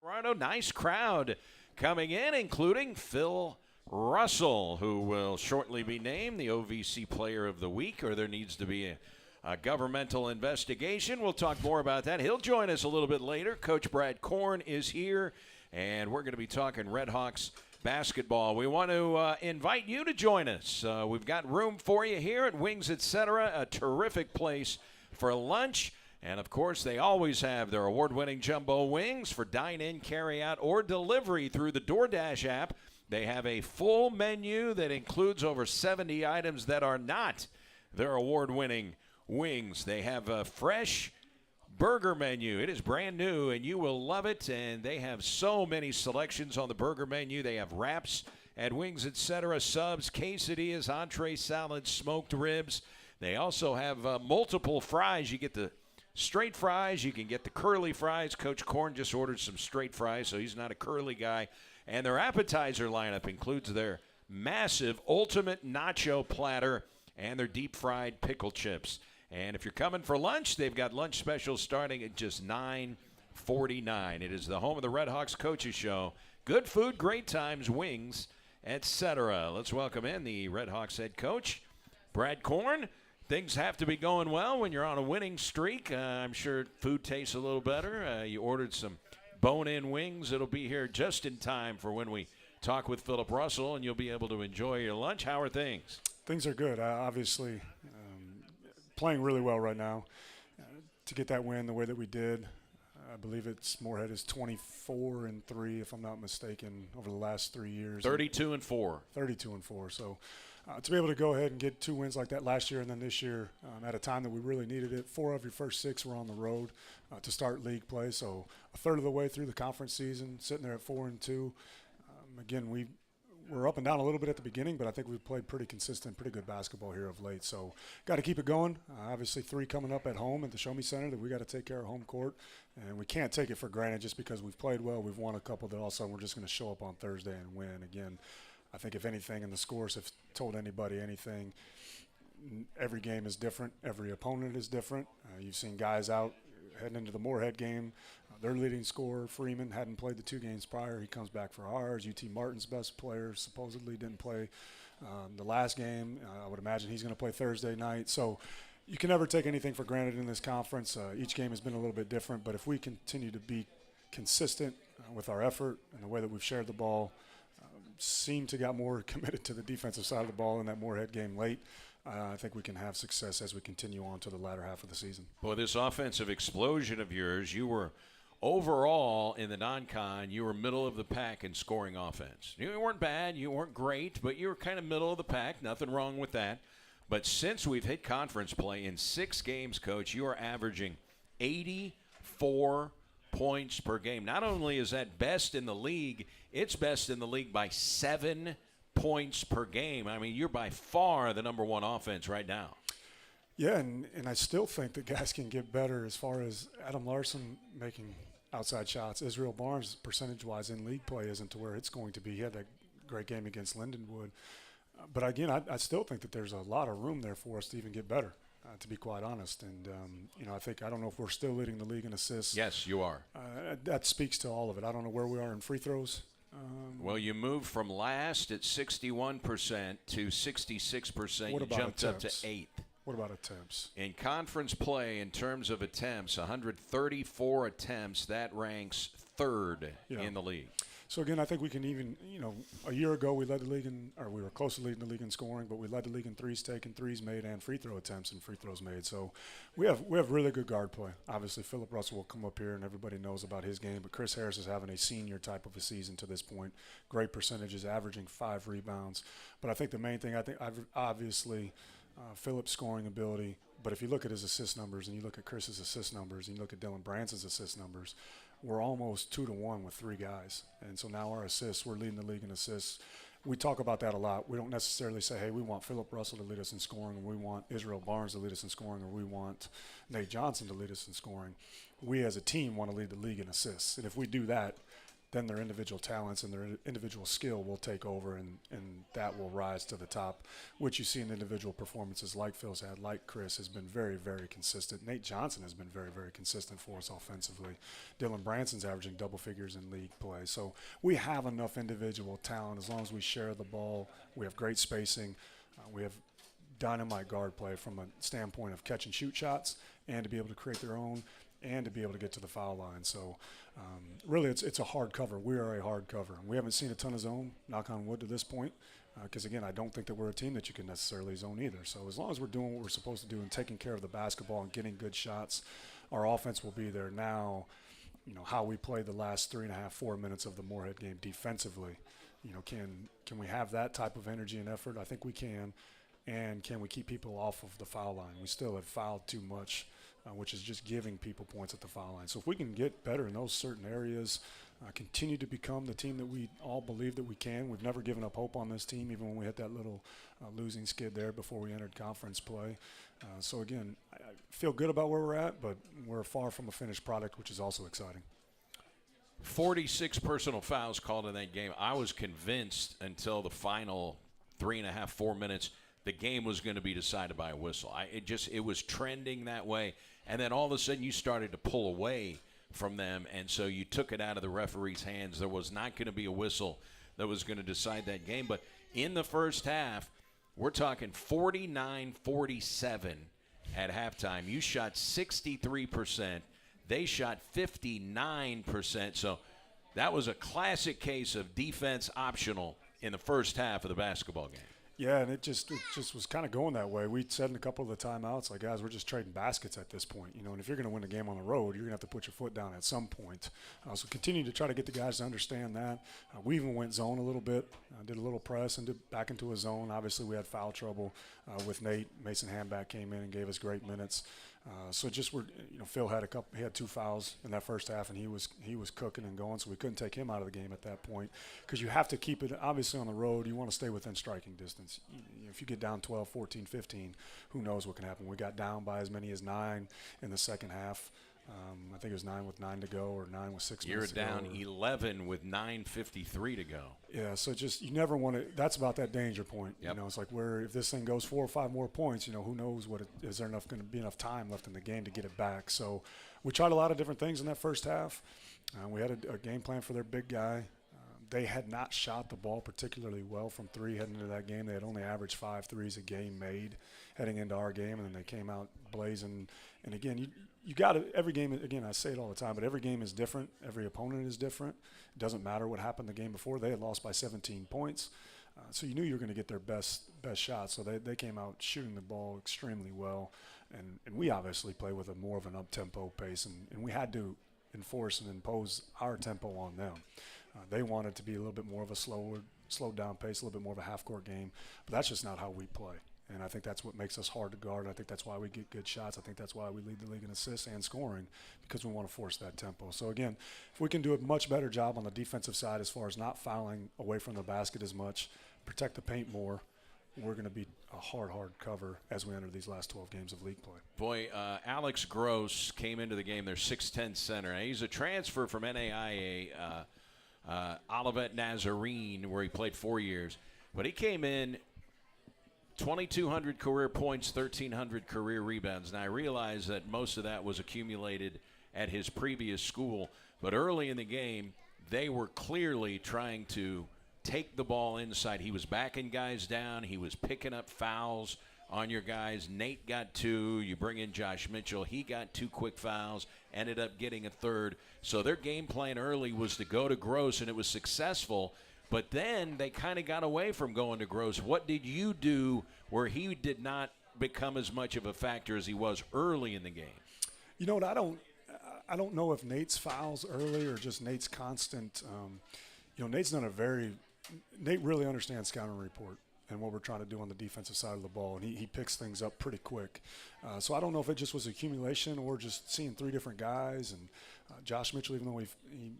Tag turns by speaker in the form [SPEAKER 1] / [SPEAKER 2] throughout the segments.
[SPEAKER 1] Colorado, nice crowd coming in, including Phil Russell, who will shortly be named the OVC Player of the Week, or there needs to be a governmental investigation. We'll talk more about that. He'll join us a little bit later. Coach Brad Korn is here, and we're going to be talking Redhawks basketball. We want to invite you to join us. We've got room for you here at Wings Etc., a terrific place for lunch. And, of course, they always have their award-winning jumbo wings for dine-in, carry-out, or delivery through the DoorDash app. They have a full menu that includes over 70 items that are not their award-winning wings. They have a fresh burger menu. It is brand new, and you will love it. And they have so many selections on the burger menu. They have wraps at Wings Etc., subs, quesadillas, entree salads, smoked ribs. They also have multiple fries. You get the straight fries. You can get the curly fries. Coach Korn just ordered some straight fries, so he's not a curly guy. And their appetizer lineup includes their massive ultimate nacho platter and their deep-fried pickle chips. And if you're coming for lunch, they've got lunch specials starting at just $9.49. It is the home of the Redhawks Coaches Show. Good food, great times, wings, etc. Let's welcome in the Redhawks head coach, Brad Korn. Things have to be going well when you're on a winning streak. I'm sure food tastes a little better. You ordered some bone-in wings. It'll be here just in time for when we talk with Philip Russell, and you'll be able to enjoy your lunch. How are things?
[SPEAKER 2] Things are good. Obviously, playing really well right now. To get that win the way that we did, I believe Moorhead is 24-3, if I'm not mistaken, over the last 3 years.
[SPEAKER 1] 32-4.
[SPEAKER 2] 32-4. So to be able to go ahead and get 2 wins like that last year and then this year at a time that we really needed it. 4 of your first 6 were on the road to start league play. So a third of the way through the conference season, sitting there at 4-2. Again, we're up and down a little bit at the beginning, but I think we've played pretty consistent, pretty good basketball here of late. So got to keep it going. Obviously 3 coming up at home at the Show Me Center that we got to take care of home court. And we can't take it for granted just because we've played well. We've won a couple that all of a sudden we're just going to show up on Thursday and win. Again, I think if anything, and the scores have told anybody anything, every game is different. Every opponent is different. You've seen guys out heading into the Moorhead game. Their leading scorer, Freeman, hadn't played the 2 games prior. He comes back for ours. UT Martin's best player supposedly didn't play the last game. I would imagine he's going to play Thursday night. So you can never take anything for granted in this conference. Each game has been a little bit different, but if we continue to be consistent with our effort and the way that we've shared the ball, seem to got more committed to the defensive side of the ball in that Moorhead game late, I think we can have success as we continue on to the latter half of the season.
[SPEAKER 1] Boy, this offensive explosion of yours, you were overall in the non-con, you were middle of the pack in scoring offense. You weren't bad, you weren't great, but you were kind of middle of the pack. Nothing wrong with that. But since we've hit conference play in 6 games, Coach, you are averaging 84 points per game. Not only is that best in the league, it's best in the league by 7 points per game. I mean, you're by far the number 1 offense right now.
[SPEAKER 2] Yeah, and I still think that guys can get better as far as Adam Larson making outside shots. Israel Barnes, percentage-wise in league play, isn't to where it's going to be. He had that great game against Lindenwood. But, again, I still think that there's a lot of room there for us to even get better, to be quite honest. And, I don't know if we're still leading the league in assists.
[SPEAKER 1] Yes, you are.
[SPEAKER 2] That speaks to all of it. I don't know where we are in free throws.
[SPEAKER 1] Well, you moved from last at 61% to 66%. You jumped up to 8th.
[SPEAKER 2] What about attempts?
[SPEAKER 1] In conference play, in terms of attempts, 134 attempts, that ranks 3rd in the league.
[SPEAKER 2] So, again, I think we can even, a year ago we led the league we were close to leading the league in scoring, but we led the league in threes taken, threes made, and free throw attempts and free throws made. So we have really good guard play. Obviously, Philip Russell will come up here, and everybody knows about his game, but Chris Harris is having a senior type of a season to this point. Great percentages, averaging 5 rebounds. But I think the main thing, obviously – Philip's scoring ability, but if you look at his assist numbers and you look at Chris's assist numbers and you look at Dylan Branson's assist numbers, we're almost 2-to-1 with 3 guys. And so now our assists, we're leading the league in assists. We talk about that a lot. We don't necessarily say, hey, we want Philip Russell to lead us in scoring, or we want Israel Barnes to lead us in scoring, or we want Nate Johnson to lead us in scoring. We as a team want to lead the league in assists. And if we do that, then their individual talents and their individual skill will take over, and that will rise to the top, which you see in individual performances like Phil's had, like Chris has been very, very consistent. Nate Johnson has been very, very consistent for us offensively. Dylan Branson's averaging double figures in league play. So we have enough individual talent as long as we share the ball. We have great spacing. We have dynamite guard play from a standpoint of catch and shoot shots and to be able to create their own and to be able to get to the foul line. So really it's a hard cover. We are a hard cover. We haven't seen a ton of zone, knock on wood, to this point, because, again, I don't think that we're a team that you can necessarily zone either. So as long as we're doing what we're supposed to do and taking care of the basketball and getting good shots, our offense will be there. Now, how we play the last 3.5, 4 minutes of the Moorhead game defensively, can we have that type of energy and effort? I think we can. And can we keep people off of the foul line? We still have fouled too much, which is just giving people points at the foul line. So if we can get better in those certain areas, continue to become the team that we all believe that we can. We've never given up hope on this team, even when we hit that little losing skid there before we entered conference play. So, again, I feel good about where we're at, but we're far from a finished product, which is also exciting.
[SPEAKER 1] 46 personal fouls called in that game. I was convinced until the final 3.5, 4 minutes the game was going to be decided by a whistle. It was trending that way, and then all of a sudden you started to pull away from them, and so you took it out of the referee's hands. There was not going to be a whistle that was going to decide that game. But in the first half, we're talking 49-47 at halftime. You shot 63%. They shot 59%. So that was a classic case of defense optional in the first half of the basketball game.
[SPEAKER 2] Yeah, and it just was kind of going that way. We said in a couple of the timeouts, like, guys, we're just trading baskets at this point. And if you're going to win a game on the road, you're going to have to put your foot down at some point. So continue to try to get the guys to understand that. We even went zone a little bit, did a little press and back into a zone. Obviously, we had foul trouble with Nate. Mason Hamback came in and gave us great minutes. So just Phil had he had 2 fouls in that first half, and he was cooking and going, so we couldn't take him out of the game at that point because you have to keep it. Obviously, on the road, you want to stay within striking distance. If you get down 12, 14, 15, who knows what can happen. We got down by as many as 9 in the second half. I think it was 9 with 9 to go, or 9 with 6 minutes to go.
[SPEAKER 1] You're down 11 with 9:53 to go.
[SPEAKER 2] Yeah, so just you never want to. That's about that danger point.
[SPEAKER 1] Yep.
[SPEAKER 2] It's like where if this thing goes 4 or 5 more points, who knows is there going to be enough time left in the game to get it back. So we tried a lot of different things in that first half. We had a game plan for their big guy. They had not shot the ball particularly well from 3 heading into that game. They had only averaged 5 threes a game made heading into our game, and then they came out blazing. And again, you got to, every game, again, I say it all the time, but every game is different. Every opponent is different. It doesn't matter what happened the game before. They had lost by 17 points. So you knew you were going to get their best shot. So they came out shooting the ball extremely well. And we obviously play with more of an up-tempo pace, and we had to enforce and impose our tempo on them. They wanted to be a little bit more of a slowed down pace, a little bit more of a half-court game. But that's just not how we play. And I think that's what makes us hard to guard. I think that's why we get good shots. I think that's why we lead the league in assists and scoring, because we want to force that tempo. So, again, if we can do a much better job on the defensive side as far as not fouling away from the basket as much, protect the paint more, we're going to be a hard cover as we enter these last 12 games of league play.
[SPEAKER 1] Boy, Alex Gross came into the game, their 6'10 center. Now, he's a transfer from NAIA, Olivet Nazarene, where he played 4 years. But he came in 2,200 career points, 1,300 career rebounds. Now, I realize that most of that was accumulated at his previous school, but early in the game, they were clearly trying to take the ball inside. He was backing guys down. He was picking up fouls on your guys. Nate got 2. You bring in Josh Mitchell. He got 2 quick fouls, ended up getting a 3rd. So their game plan early was to go to Gross, and it was successful. But then they kind of got away from going to Gross. What did you do where he did not become as much of a factor as he was early in the game?
[SPEAKER 2] You know what? I don't know if Nate's fouls early or just Nate's constant. Nate's done Nate really understands scouting report and what we're trying to do on the defensive side of the ball, and he picks things up pretty quick. So I don't know if it just was accumulation or just seeing 3 different guys. And Josh Mitchell, even though he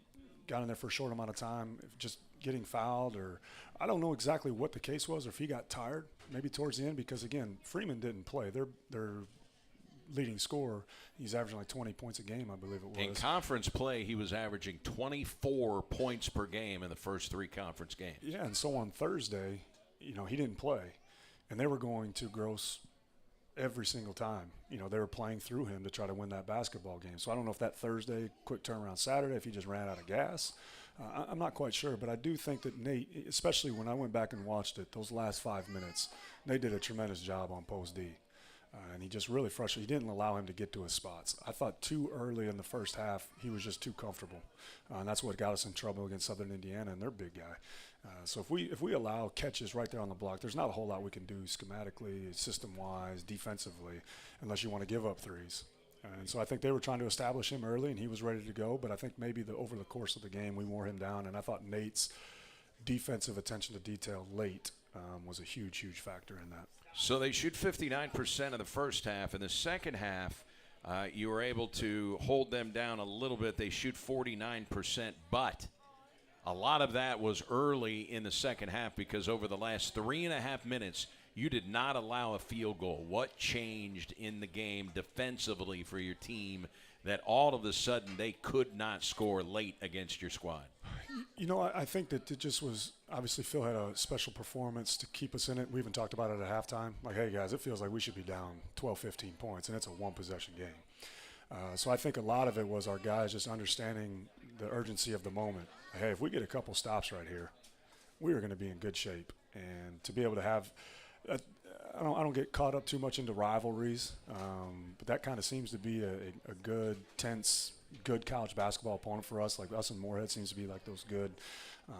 [SPEAKER 2] got in there for a short amount of time, just getting fouled, or I don't know exactly what the case was, or if he got tired maybe towards the end, because again, Freeman didn't play. Their leading scorer. He's averaging like 20 points a game, I believe it was.
[SPEAKER 1] In conference play, he was averaging 24 points per game in the first 3 conference games.
[SPEAKER 2] Yeah, and so on Thursday, he didn't play, and they were going to Gross every single time. They were playing through him to try to win that basketball game. So I don't know if that Thursday, quick turnaround Saturday, if he just ran out of gas. I'm not quite sure, but I do think that Nate, especially when I went back and watched it, those last 5 minutes, Nate did a tremendous job on post D. And he just really frustrated. He didn't allow him to get to his spots. I thought too early in the first half, he was just too comfortable. And that's what got us in trouble against Southern Indiana and their big guy. So if we allow catches right there on the block, there's not a whole lot we can do schematically, system-wise, defensively, unless you want to give up threes. And so I think they were trying to establish him early, and he was ready to go. But I think maybe over the course of the game, we wore him down. And I thought Nate's defensive attention to detail late was a huge, huge factor in that.
[SPEAKER 1] So they shoot 59% in the first half. In the second half, you were able to hold them down a little bit. They shoot 49%, but a lot of that was early in the second half because over the last 3.5 minutes, you did not allow a field goal. What changed in the game defensively for your team that all of a sudden they could not score late against your squad?
[SPEAKER 2] I think that it just was – obviously Phil had a special performance to keep us in it. We even talked about it at halftime. Like, hey, guys, it feels like we should be down 12, 15 points, and it's a one-possession game. So I think a lot of it was our guys just understanding the urgency of the moment. Hey, if we get a couple stops right here, we are going to be in good shape. And to be able to have I don't get caught up too much into rivalries, but that kind of seems to be a good, tense, good college basketball opponent for us. Like us and Moorhead seems to be like those good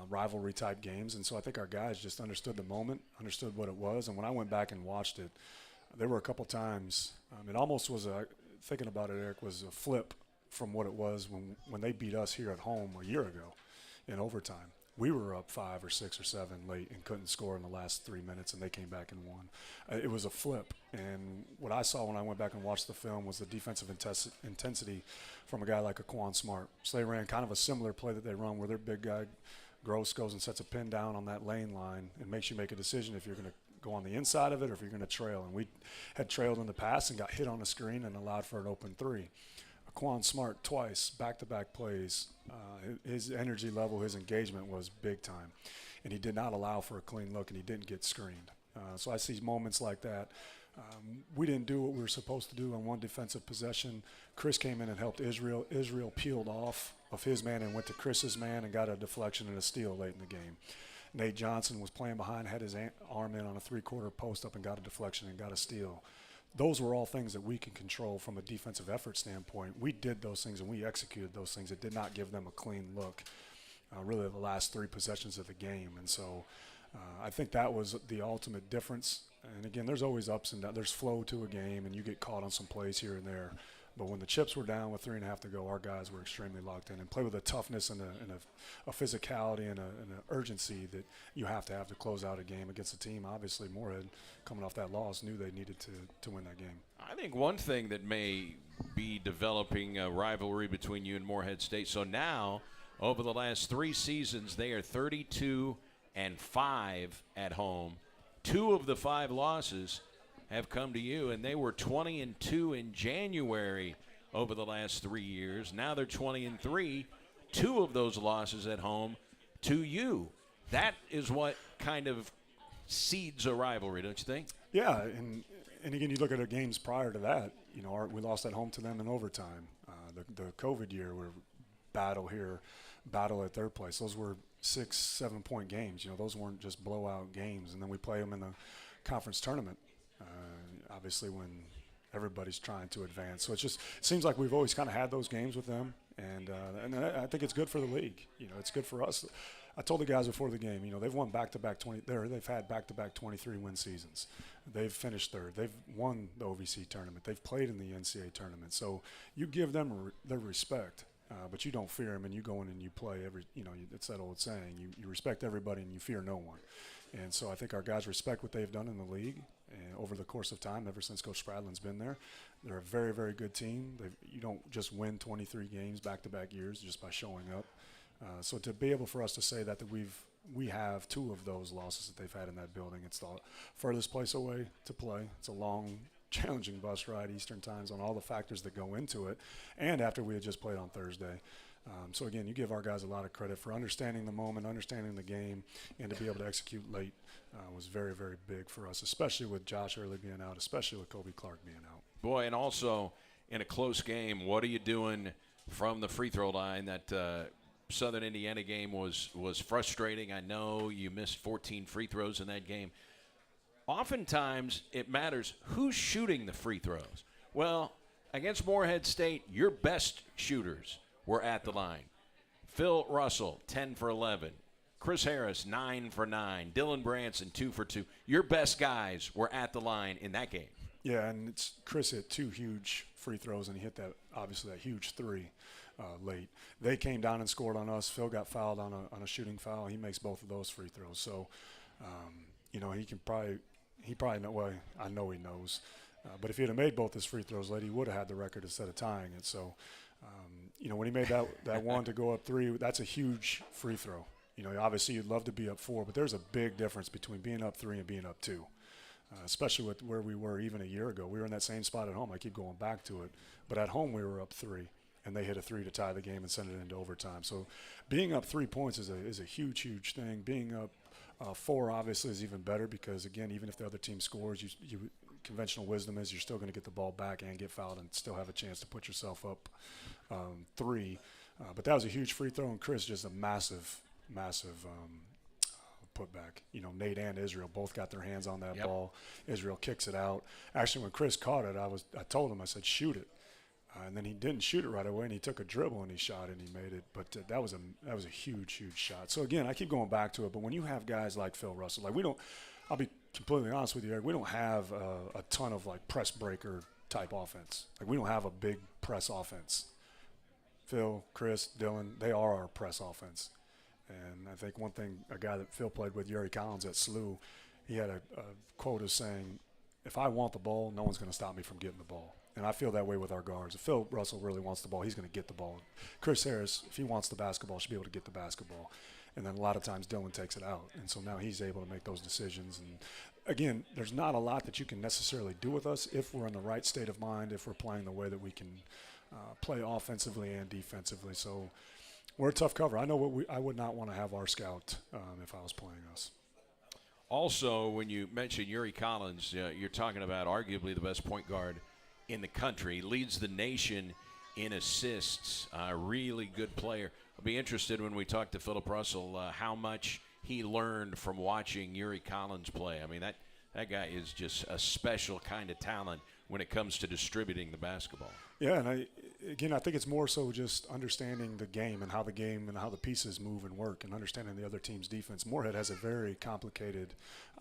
[SPEAKER 2] rivalry-type games. And so I think our guys just understood the moment, understood what it was. And when I went back and watched it, there were a couple times it almost was thinking about it, Eric, was a flip from what it was when they beat us here at home a year ago in overtime. We were up 5 or 6 or 7 late and couldn't score in the last 3 minutes, and they came back and won. It was a flip, and what I saw when I went back and watched the film was the defensive intensity from a guy like Quan Smart. So they ran kind of a similar play that they run where their big guy, Gross, goes and sets a pin down on that lane line and makes you make a decision if you're going to go on the inside of it or if you're going to trail. And we had trailed in the past and got hit on the screen and allowed for an open 3. Quan Smart twice, back-to-back plays, his energy level, his engagement was big time. And he did not allow for a clean look, and he didn't get screened. So I see moments like that. We didn't do what we were supposed to do on one defensive possession. Chris came in and helped Israel. Israel peeled off of his man and went to Chris's man and got a deflection and a steal late in the game. Nate Johnson was playing behind, had his arm in on a three-quarter post-up and got a deflection and got a steal. Those were all things that we can control from a defensive effort standpoint. We did those things and we executed those things. It did not give them a clean look, really the last 3 possessions of the game. And so I think that was the ultimate difference. And, again, there's always ups and downs. There's flow to a game, and you get caught on some plays here and there. But when the chips were down with 3.5 to go, our guys were extremely locked in and played with a toughness and a physicality and an urgency that you have to close out a game against a team. Obviously, Moorhead, coming off that loss, knew they needed to win that game.
[SPEAKER 1] I think one thing that may be developing a rivalry between you and Moorhead State. So now, over the last 3 seasons, they are 32-5 at home. 2 of the 5 losses have come to you, and they were 20-2 in January over the last 3 years. Now they're 20-3. 2 of those losses at home to you. That is what kind of seeds a rivalry, don't you think?
[SPEAKER 2] Yeah, and again, you look at our games prior to that. We lost at home to them in overtime. The COVID year, we're battle here, battle at their place. Those were 6-7 point games. Those weren't just blowout games. And then we play them in the conference tournament. Obviously, when everybody's trying to advance. So it seems like we've always kind of had those games with them, and I think it's good for the league. It's good for us. I told the guys before the game, they've won back-to-back 20. They've had back-to-back 23-win seasons. They've finished third. They've won the OVC tournament. They've played in the NCAA tournament. So you give them their respect, but you don't fear them, and you go in and you play it's that old saying, you respect everybody and you fear no one. And so I think our guys respect what they've done in the league and over the course of time, ever since Coach Spradlin's been there. They're a very, very good team. You don't just win 23 games back-to-back years just by showing up. So to be able for us to say that we have 2 of those losses that they've had in that building, it's the furthest place away to play. It's a long challenging bus ride Eastern time zone, all the factors that go into it, and after we had just played on Thursday. So again, you give our guys a lot of credit for understanding the moment, understanding the game, and to be able to execute late was very, very big for us, especially with Josh Early being out, especially with Kobe Clark being out.
[SPEAKER 1] Boy, and also in a close game, what are you doing from the free throw line? That Southern Indiana game was frustrating. I know you missed 14 free throws in that game. Oftentimes, it matters who's shooting the free throws. Well, against Morehead State, your best shooters were at the line. Phil Russell, 10 for 11. Chris Harris, 9 for 9. Dylan Branson, 2 for 2. Your best guys were at the line in that game.
[SPEAKER 2] Yeah, and Chris hit 2 huge free throws, and he hit that huge 3 late. They came down and scored on us. Phil got fouled on a shooting foul. He makes both of those free throws. So, he probably know. Well, I know he knows. But if he had made both his free throws late, he would have had the record instead of tying it. So, when he made that one to go up 3, that's a huge free throw. Obviously you'd love to be up 4, but there's a big difference between being up 3 and being up 2, especially with where we were even a year ago. We were in that same spot at home. I keep going back to it. But at home we were up 3, and they hit a 3 to tie the game and send it into overtime. So being up 3 points is a huge, huge thing. Being up 4 obviously is even better because, again, even if the other team scores, conventional wisdom is you're still going to get the ball back and get fouled and still have a chance to put yourself up 3. But that was a huge free throw, and Chris just a massive putback. Nate and Israel both got their hands on that ball. Israel kicks it out. Actually, when Chris caught it, I told him, I said, shoot it. And then he didn't shoot it right away, and he took a dribble and he shot it and he made it. But that was a huge, huge shot. So again, I keep going back to it. But when you have guys like Phil Russell, I'll be completely honest with you, Eric, we don't have a ton of press breaker type offense. We don't have a big press offense. Phil, Chris, Dylan, they are our press offense. And I think one thing, a guy that Phil played with, Yuri Collins at SLU, he had a quote of saying, if I want the ball, no one's going to stop me from getting the ball. And I feel that way with our guards. If Phil Russell really wants the ball, he's going to get the ball. Chris Harris, if he wants the basketball, should be able to get the basketball. And then a lot of times Dylan takes it out. And so now he's able to make those decisions. And again, there's not a lot that you can necessarily do with us if we're in the right state of mind, if we're playing the way that we can play offensively and defensively. So we're a tough cover. I know I would not want to have our scout if I was playing us.
[SPEAKER 1] Also, when you mention Yuri Collins, you're talking about arguably the best point guard in the country. Leads the nation in assists. Really good player. I'll be interested when we talk to Philip Russell how much he learned from watching Yuri Collins play. I mean, that guy is just a special kind of talent when it comes to distributing the basketball.
[SPEAKER 2] Yeah, and I think it's more so just understanding the game and how the pieces move and work and understanding the other team's defense. Morehead has a very complicated,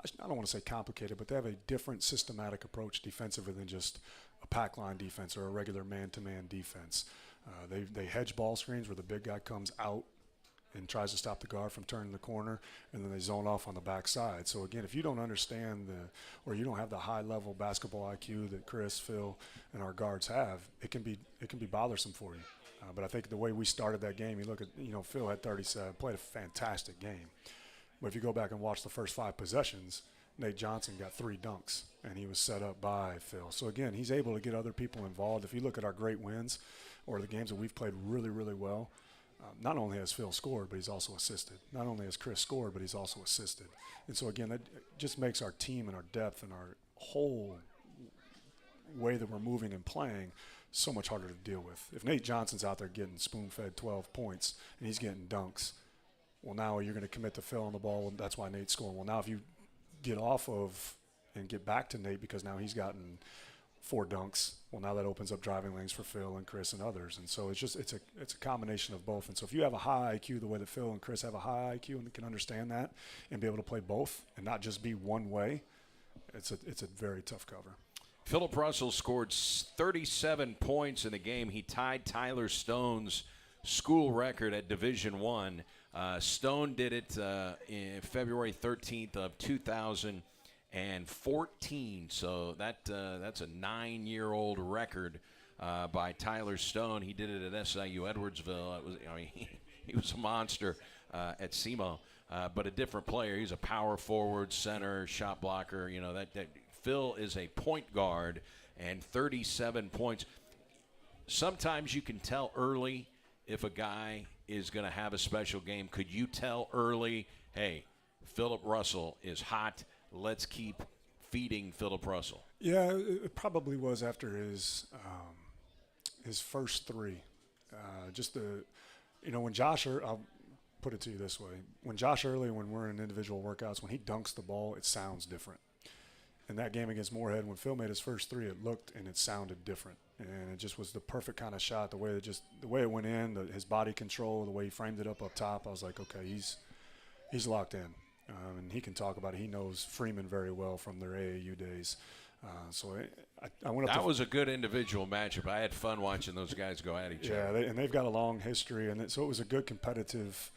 [SPEAKER 2] I don't want to say complicated, but they have a different systematic approach defensively than just a pack line defense or a regular man-to-man defense. They hedge ball screens where the big guy comes out and tries to stop the guard from turning the corner, and then they zone off on the backside. So again, if you don't understand or you don't have the high-level basketball IQ that Chris, Phil, and our guards have, it can be bothersome for you. But I think the way we started that game, you look at Phil had 37, played a fantastic game. But if you go back and watch the first 5 possessions, Nate Johnson got 3 dunks, and he was set up by Phil. So again, he's able to get other people involved. If you look at our great wins or the games that we've played really, really well, not only has Phil scored, but he's also assisted. Not only has Chris scored, but he's also assisted. And so, again, that just makes our team and our depth and our whole way that we're moving and playing so much harder to deal with. If Nate Johnson's out there getting spoon-fed 12 points and he's getting dunks, well, now you're going to commit to Phil on the ball, and that's why Nate's scoring. Well, now if you get off of and get back to Nate because now he's gotten 4 dunks, well, now that opens up driving lanes for Phil and Chris and others. And so it's a combination of both. And so if you have a high IQ the way that Phil and Chris have a high IQ and can understand that and be able to play both and not just be one way, it's a very tough cover.
[SPEAKER 1] Philip Russell scored 37 points in the game. He tied Tyler Stone's school record at Division I. Stone did it in February 13th of 2014. So that's a 9-year-old record by Tyler Stone. He did it at SIU Edwardsville. He was a monster at SEMO, but a different player. He's a power forward, center, shot blocker. That Phil is a point guard and 37 points. Sometimes you can tell early if a guy is going to have a special game. Could you tell early, hey, Philip Russell is hot, let's keep feeding Philip Russell?
[SPEAKER 2] Yeah, it probably was after his first three. When I'll put it to you this way. When Josh Early, when we're in individual workouts, when he dunks the ball, it sounds different. In that game against Moorhead, when Phil made his first three, it looked and it sounded different. And it just was the perfect kind of shot, the way it went in, his body control, the way he framed it up top. I was like, okay, he's locked in. And he can talk about it. He knows Freeman very well from their AAU days. I went up.
[SPEAKER 1] That was a good individual matchup. I had fun watching those guys go at each other.
[SPEAKER 2] Yeah, and they've got a long history, and so it was a good competitive.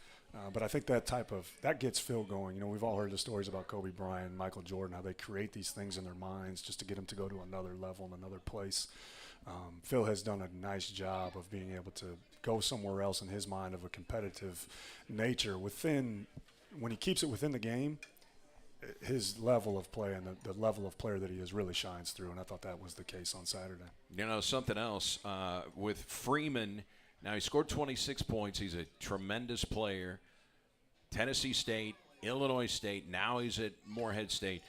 [SPEAKER 2] But I think that gets Phil going. You know, we've all heard the stories about Kobe Bryant, Michael Jordan, how they create these things in their minds just to get them to go to another level and another place. Phil has done a nice job of being able to go somewhere else in his mind of a competitive nature when he keeps it within the game. His level of play and the level of player that he is really shines through, and I thought that was the case on Saturday.
[SPEAKER 1] You know, something else with Freeman. Now, he scored 26 points. He's a tremendous player. Tennessee State, Illinois State, now he's at Moorhead State.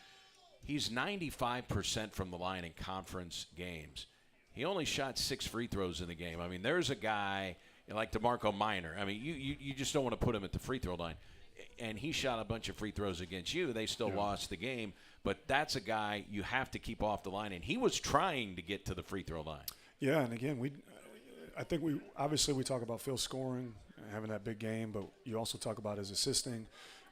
[SPEAKER 1] He's 95% from the line in conference games. He only shot 6 free throws in the game. I mean, there's a guy like DeMarco Minor. I mean, you just don't want to put him at the free throw line. And he shot a bunch of free throws against you. They still lost the game. But that's a guy you have to keep off the line. And he was trying to get to the free throw line.
[SPEAKER 2] Yeah, and again, I think we talk about Phil scoring, having that big game, but you also talk about his assisting.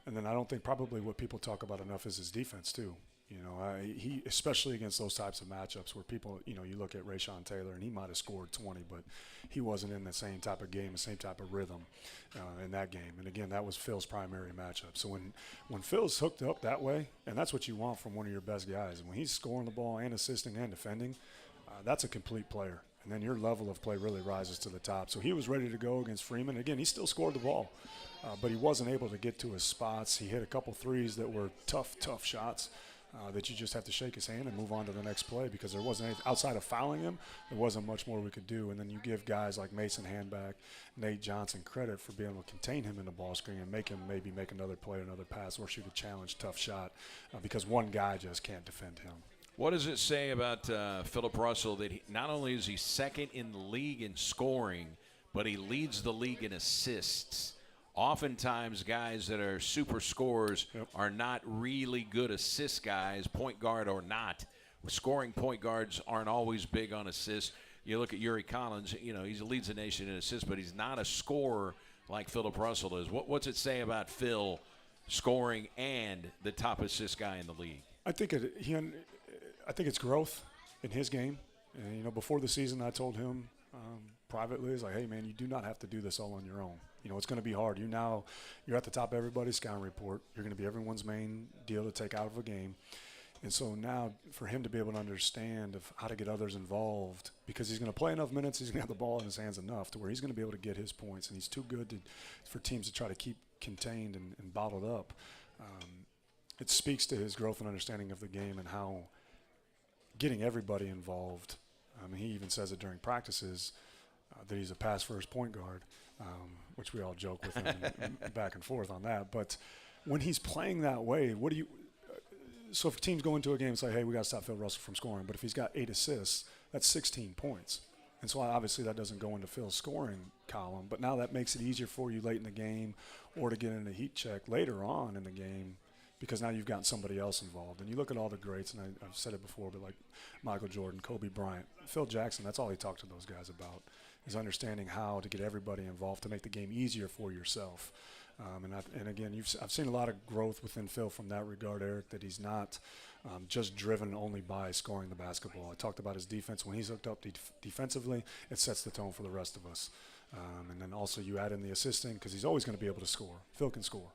[SPEAKER 2] And then I don't think probably what people talk about enough is his defense too. You know, he especially against those types of matchups where people, you know, you look at Rayshon Taylor and he might have scored 20, but he wasn't in the same type of game, the same type of rhythm in that game. And again, that was Phil's primary matchup. So when Phil's hooked up that way, and that's what you want from one of your best guys, and when he's scoring the ball and assisting and defending, that's a complete player. And then your level of play really rises to the top. So he was ready to go against Freeman. Again, he still scored the ball, but he wasn't able to get to his spots. He hit a couple threes that were tough shots. That you just have to shake his hand and move on to the next play because there wasn't anything outside of fouling him. There wasn't much more we could do. And then you give guys like Mason Handback, Nate Johnson credit for being able to contain him in the ball screen and make him maybe make another play, another pass, or shoot a challenge, tough shot because one guy just can't defend him.
[SPEAKER 1] What does it say about Philip Russell that not only is he second in the league in scoring, but he leads the league in assists? Oftentimes, guys that are super scorers are not really good assist guys, point guard or not. Scoring point guards aren't always big on assists. You look at Yuri Collins, you know, he leads the nation in assists, but he's not a scorer like Philip Russell is. What's it say about Phil scoring and the top assist guy in the league?
[SPEAKER 2] I think it's growth in his game. And, you know, before the season, I told him privately, it's like, hey, man, you do not have to do this all on your own. You know, it's going to be hard. You're at the top of everybody's scouting report. You're going to be everyone's main deal to take out of a game. And so now for him to be able to understand of how to get others involved, because he's going to play enough minutes, he's going to have the ball in his hands enough to where he's going to be able to get his points, and he's too good for teams to try to keep contained and bottled up. It speaks to his growth and understanding of the game and how getting everybody involved. I mean, he even says it during practices that he's a pass-first point guard, which we all joke with him and back and forth on that. But when he's playing that way, so if teams go into a game and say, hey, we got to stop Phil Russell from scoring, but if he's got 8 assists, that's 16 points. And so obviously that doesn't go into Phil's scoring column, but now that makes it easier for you late in the game or to get in a heat check later on in the game because now you've gotten somebody else involved. And you look at all the greats, and I've said it before, but like Michael Jordan, Kobe Bryant, Phil Jackson, that's all he talked to those guys about, is understanding how to get everybody involved to make the game easier for yourself. And again, I've seen a lot of growth within Phil from that regard, Eric, that he's not just driven only by scoring the basketball. I talked about his defense. When he's hooked up defensively, it sets the tone for the rest of us. And then also you add in the assisting because he's always going to be able to score. Phil can score.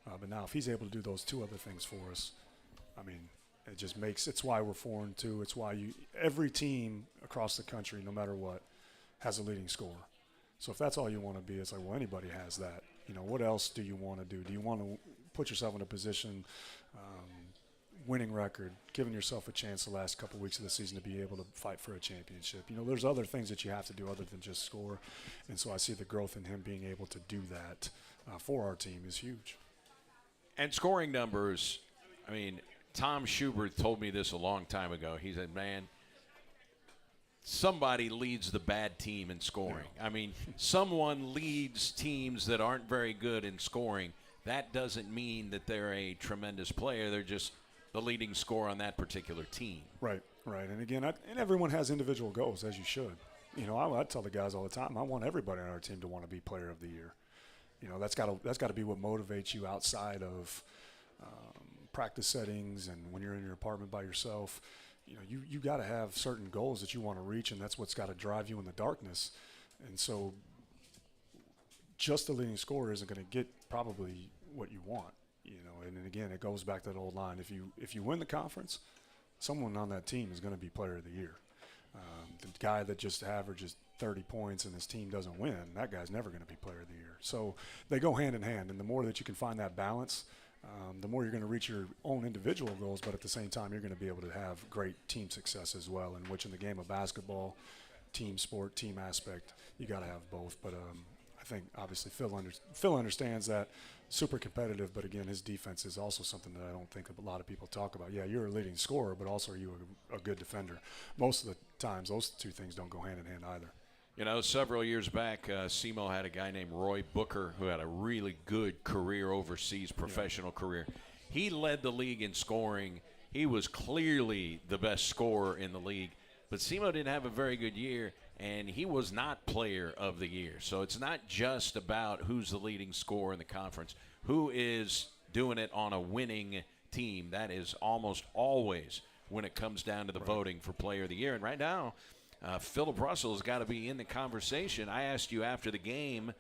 [SPEAKER 2] But now if he's able to do those 2 other things for us, I mean, it just makes – it's why we're 4-2. It's why every team across the country, no matter what, has a leading scorer. So if that's all you want to be, it's like, well, anybody has that. You know, what else do you want to do? Do you want to put yourself in a position winning record, giving yourself a chance the last couple weeks of the season to be able to fight for a championship. There's other things that you have to do other than just score, and so I see the growth in him being able to do that for our team is huge.
[SPEAKER 1] And scoring numbers, I mean, Tom Schubert told me this a long time ago. He said, man, somebody leads the bad team in scoring. I mean, someone leads teams that aren't very good in scoring. That doesn't mean that they're a tremendous player. They're just the leading scorer on that particular team.
[SPEAKER 2] Right. And again, and everyone has individual goals, as you should. I tell the guys all the time, I want everybody on our team to want to be player of the year. That's got to be what motivates you outside of practice settings and when you're in your apartment by yourself. You got to have certain goals that you want to reach, and that's what's got to drive you in the darkness. And so just the leading scorer isn't going to get probably what you want, And then again, it goes back to that old line. If you win the conference, someone on that team is going to be player of the year. The guy that just averages 30 points and his team doesn't win, that guy's never going to be player of the year. So they go hand in hand, and the more that you can find that balance, the more you're going to reach your own individual goals, but at the same time, you're going to be able to have great team success as well, in which in the game of basketball, team sport, team aspect, you got to have both. But I think obviously Phil understands that, super competitive, but again, his defense is also something that I don't think a lot of people talk about. Yeah, you're a leading scorer, but also are you a good defender? Most of the times, those two things don't go hand in hand either.
[SPEAKER 1] Several years back, SEMO had a guy named Roy Booker who had a really good career overseas, professional career. He led the league in scoring. He was clearly the best scorer in the league, but SEMO didn't have a very good year, and he was not player of the year. So it's not just about who's the leading scorer in the conference, who is doing it on a winning team. That is almost always when it comes down to the voting for player of the year. And right now, Philip Russell has got to be in the conversation. I asked you after the game,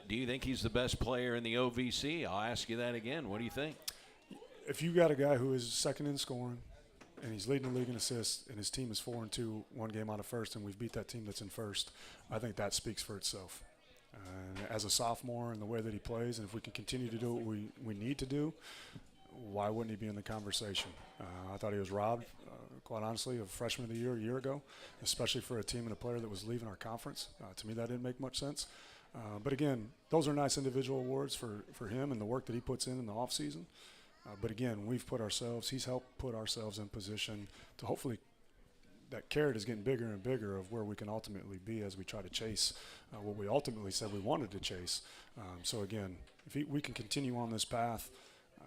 [SPEAKER 1] do you think he's the best player in the OVC? I'll ask you that again. What do you think?
[SPEAKER 2] If you got a guy who is second in scoring and he's leading the league in assists and his team is 4-2, one game out of first, and we've beat that team that's in first, I think that speaks for itself. As a sophomore and the way that he plays, and if we can continue to do what we need to do, why wouldn't he be in the conversation? I thought he was robbed, quite honestly, of freshman of the year a year ago, especially for a team and a player that was leaving our conference. To me, that didn't make much sense. But again, those are nice individual awards for him and the work that he puts in the offseason. But again, he's helped put ourselves in position to hopefully that carrot is getting bigger and bigger of where we can ultimately be as we try to chase what we ultimately said we wanted to chase. So again, if we can continue on this path,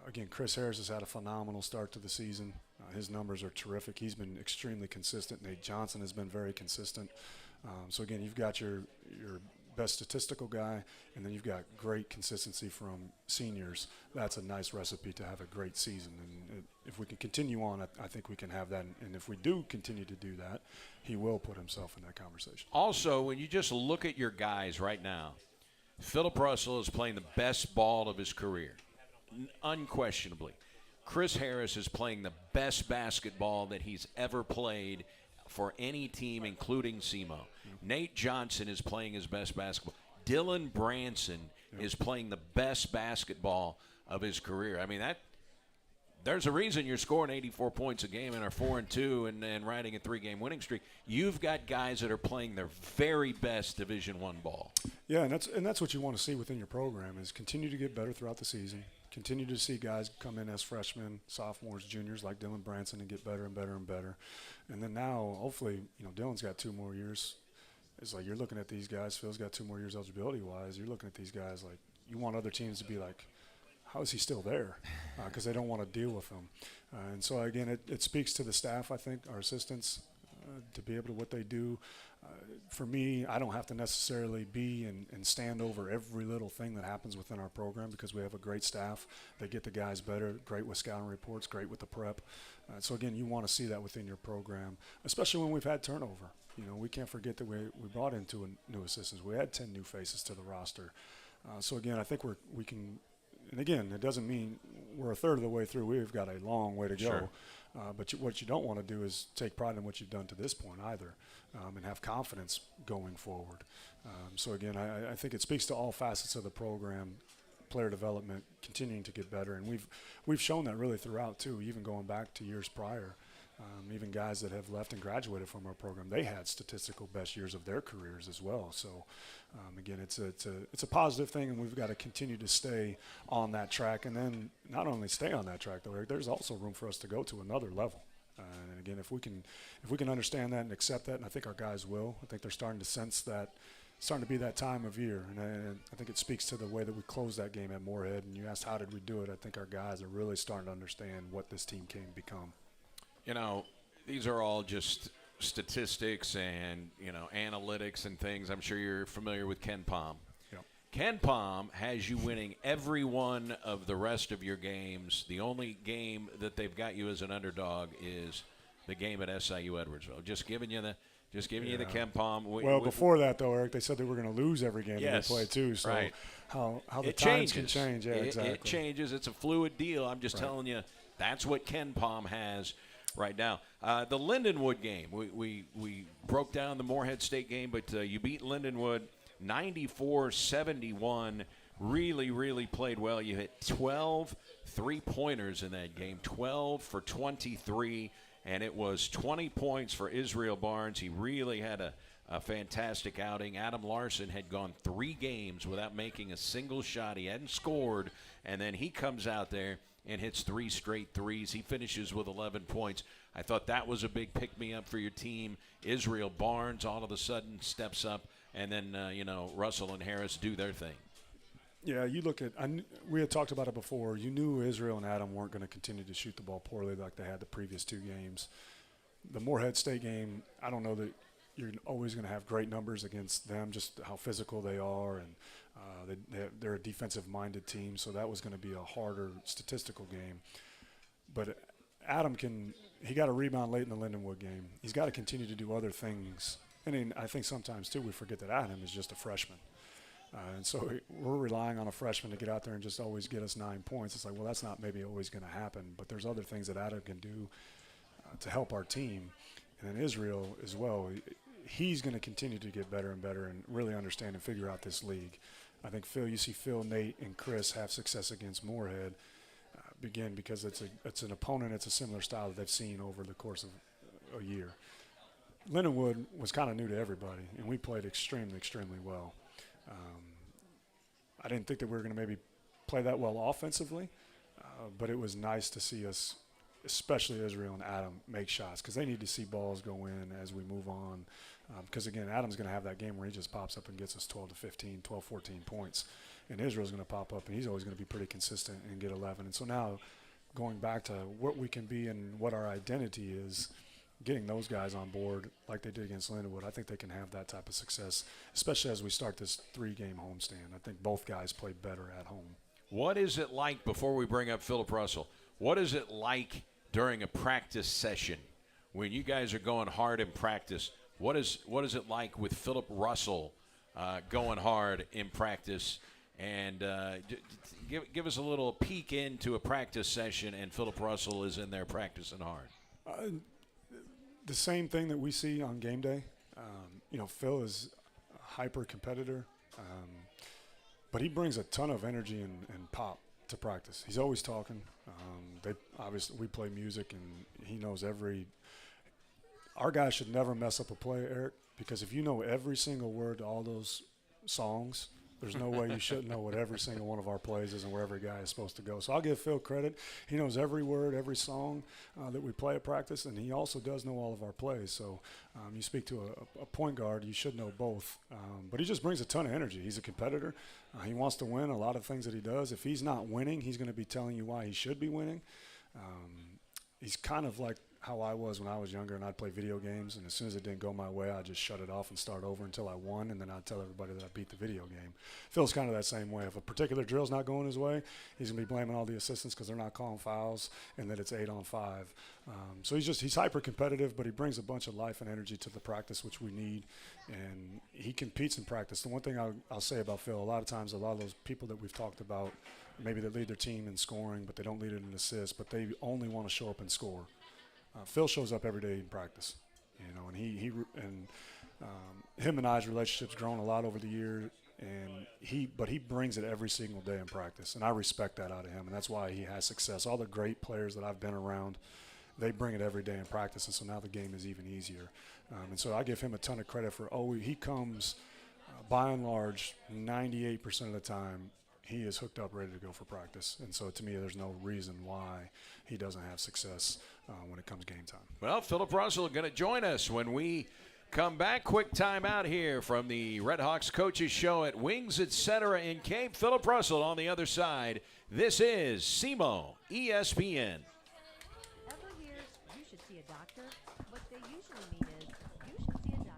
[SPEAKER 2] again, Chris Harris has had a phenomenal start to the season. His numbers are terrific. He's been extremely consistent. Nate Johnson has been very consistent. So again, you've got your best statistical guy, and then you've got great consistency from seniors. That's a nice recipe to have a great season. And if we can continue on, I think we can have that. And if we do continue to do that, he will put himself in that conversation.
[SPEAKER 1] Also, when you just look at your guys right now, Philip Russell is playing the best ball of his career, unquestionably. Chris Harris is playing the best basketball that he's ever played for any team, including SEMO. Nate Johnson is playing his best basketball. Dylan Branson is playing the best basketball of his career. I mean, there's a reason you're scoring 84 points a game and are 4-2 and riding a 3-game winning streak. You've got guys that are playing their very best Division I ball.
[SPEAKER 2] Yeah, and that's what you want to see within your program is continue to get better throughout the season. Continue to see guys come in as freshmen, sophomores, juniors like Dylan Branson and get better and better and better. And then now, hopefully, Dylan's got 2 more years. It's like you're looking at these guys. Phil's got 2 more years eligibility-wise. You're looking at these guys like you want other teams to be like, how is he still there? Because they don't want to deal with him. And so, again, it speaks to the staff, I think, our assistants, to be able to what they do. For me, I don't have to necessarily be and stand over every little thing that happens within our program because we have a great staff. They get the guys better, great with scouting reports, great with the prep. So, again, you want to see that within your program, especially when we've had turnover. We can't forget that we brought in 2 new assistants. We had 10 new faces to the roster. So, again, I think we can – and, again, it doesn't mean we're a third of the way through. We've got a long way to go.
[SPEAKER 1] Sure.
[SPEAKER 2] But what you don't want to do is take pride in what you've done to this point either, and have confidence going forward. So, again, I think it speaks to all facets of the program player development continuing to get better, and we've shown that really throughout too, even going back to years prior. Even guys that have left and graduated from our program, they had statistical best years of their careers as well. So, again, it's a positive thing, and we've got to continue to stay on that track. And then not only stay on that track, though, Eric, there's also room for us to go to another level. And again, if we can understand that and accept that, and I think our guys will, I think they're starting to sense that. It's starting to be that time of year, and I think it speaks to the way that we closed that game at Moorhead. And you asked how did we do it? I think our guys are really starting to understand what this team can become.
[SPEAKER 1] You know, these are all just statistics and, analytics and things. I'm sure you're familiar with Ken Palm.
[SPEAKER 2] Yep.
[SPEAKER 1] Ken Palm has you winning every one of the rest of your games. The only game that they've got you as an underdog is the game at SIU Edwardsville. Just giving you the Ken Palm.
[SPEAKER 2] Before that, though, Eric, they said they were going to lose every game
[SPEAKER 1] yes,
[SPEAKER 2] that they play, too. So
[SPEAKER 1] right.
[SPEAKER 2] how the
[SPEAKER 1] it
[SPEAKER 2] times
[SPEAKER 1] changes.
[SPEAKER 2] can change. Yeah, exactly.
[SPEAKER 1] It changes. It's a fluid deal. I'm just
[SPEAKER 2] right.
[SPEAKER 1] telling you, that's what Ken Palm has right now. The Lindenwood game, we broke down the Moorhead State game, but you beat Lindenwood 94-71. Really, really played well. You hit 12 three-pointers in that game, 12 for 23, and it was 20 points for Israel Barnes. He really had a fantastic outing. Adam Larson had gone 3 games without making a single shot. He hadn't scored, and then he comes out there and hits 3 straight threes. He finishes with 11 points. I thought that was a big pick-me-up for your team. Israel Barnes all of a sudden steps up, and then, Russell and Harris do their thing.
[SPEAKER 2] Yeah, you look at we had talked about it before. You knew Israel and Adam weren't going to continue to shoot the ball poorly like they had the previous 2 games. The Moorhead State game, I don't know that you're always going to have great numbers against them, just how physical they are, and they're a defensive-minded team, so that was going to be a harder statistical game. But Adam he got a rebound late in the Lindenwood game. He's got to continue to do other things. And I think sometimes, too, we forget that Adam is just a freshman. And so we're relying on a freshman to get out there and just always get us 9 points. It's like, well, that's not maybe always going to happen, but there's other things that Adam can do to help our team. And then Israel as well, he's going to continue to get better and better and really understand and figure out this league. I think you see Phil, Nate, and Chris have success against Moorhead, again, because it's an opponent, it's a similar style that they've seen over the course of a year. Lindenwood was kind of new to everybody, and we played extremely, extremely well. I didn't think that we were going to maybe play that well offensively, but it was nice to see us, especially Israel and Adam, make shots because they need to see balls go in as we move on. Because, again, Adam's going to have that game where he just pops up and gets us 12 to 15, 12, 14 points. And Israel's going to pop up, and he's always going to be pretty consistent and get 11. And so now going back to what we can be and what our identity is, getting those guys on board like they did against Lindenwood, I think they can have that type of success, especially as we start this 3-game homestand. I think both guys play better at home.
[SPEAKER 1] What is it like, before we bring up Philip Russell, what is it like during a practice session when you guys are going hard in practice? What is it like with Philip Russell going hard in practice? And give us a little peek into a practice session, and Philip Russell is in there practicing hard.
[SPEAKER 2] The same thing that we see on game day. Phil is a hyper competitor, but he brings a ton of energy and pop to practice. He's always talking. We play music, and he knows our guys should never mess up a play, Eric, because if you know every single word to all those songs, there's no way you shouldn't know what every single one of our plays is and where every guy is supposed to go. So I'll give Phil credit. He knows every word, every song that we play at practice, and he also does know all of our plays. So you speak to a point guard, you should know both. But he just brings a ton of energy. He's a competitor. He wants to win a lot of things that he does. If he's not winning, he's going to be telling you why he should be winning. He's kind of like how I was when I was younger, and I'd play video games, and as soon as it didn't go my way, I'd just shut it off and start over until I won, and then I'd tell everybody that I beat the video game. Phil's kind of that same way. If a particular drill's not going his way, he's going to be blaming all the assistants because they're not calling fouls and that it's 8-on-5. So he's hyper-competitive, but he brings a bunch of life and energy to the practice, which we need, and he competes in practice. The one thing I'll say about Phil, a lot of times a lot of those people that we've talked about, maybe they lead their team in scoring, but they don't lead it in assists, but they only want to show up and score. Phil shows up every day in practice, and him and I's relationship's grown a lot over the year, And he brings it every single day in practice, and I respect that out of him, and that's why he has success. All the great players that I've been around, they bring it every day in practice, and so now the game is even easier. And so I give him a ton of credit for, he comes, by and large, 98% of the time, he is hooked up, ready to go for practice. And so to me, there's no reason why he doesn't have success when it comes game time.
[SPEAKER 1] Well, Philip Russell going to join us when we come back. Quick time out here from the Red Hawks Coaches Show at Wings, etc. in Cape. Philip Russell on the other side. This is SEMO ESPN.
[SPEAKER 3] Ever hear you should see a doctor? What they usually mean is you should see a doctor.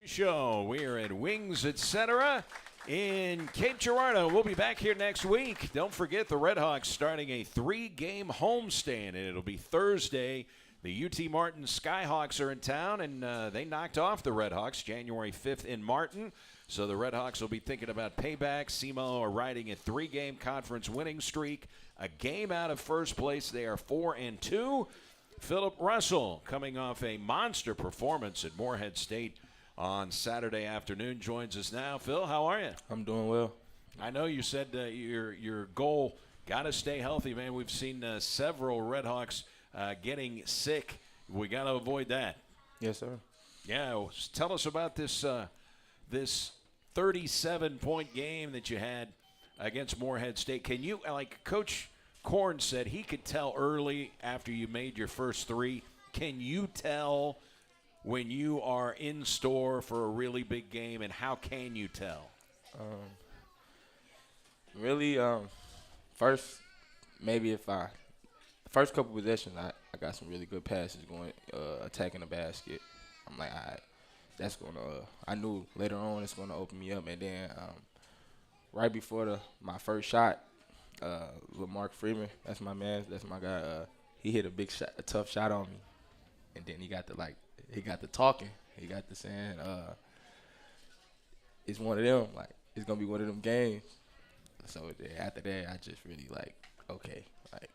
[SPEAKER 1] Show. We're at Wings, etc. in Cape Girardeau. We'll be back here next week. Don't forget the Red Hawks starting a 3-game homestand, and it'll be Thursday. The UT Martin Skyhawks are in town, and they knocked off the Red Hawks January 5th in Martin. So the Red Hawks will be thinking about payback. SEMO are riding a 3-game conference winning streak, a game out of first place. They are 4-2. Philip Russell, coming off a monster performance at Morehead State on Saturday afternoon, joins us now. Phil, how are you?
[SPEAKER 4] I'm doing well.
[SPEAKER 1] I know you said your goal, got to stay healthy, man. We've seen several Red Hawks getting sick. We got to avoid that.
[SPEAKER 4] Yes, sir.
[SPEAKER 1] Yeah, well, tell us about this this 37-point game that you had against Morehead State. Can you, like Coach Korn said, he could tell early after you made your first 3. Can you tell when you are in store for a really big game, and how can you tell?
[SPEAKER 4] Really, first, maybe the first couple possessions, I got some really good passes going, attacking the basket. I'm like, all right, that's going to, I knew later on it's going to open me up. And then right before my first shot, Mark Freeman, that's my man, that's my guy, he hit a big shot, a tough shot on me. And then he got the talking. He got the saying, it's one of them, like, it's going to be one of them games. So after that, I just really like, okay, like,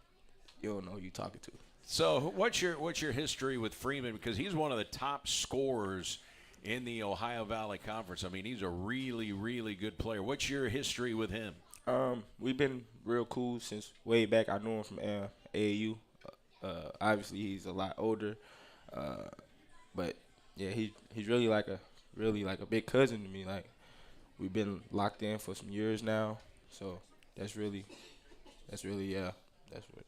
[SPEAKER 4] you don't know who you talking to.
[SPEAKER 1] So what's your history with Freeman? Because he's one of the top scorers in the Ohio Valley Conference. I mean, he's a really, really good player. What's your history with him?
[SPEAKER 4] We've been real cool since way back. I knew him from AAU. Obviously, he's a lot older, but yeah, he's really like a big cousin to me. Like, we've been locked in for some years now, so that's really yeah, that's what.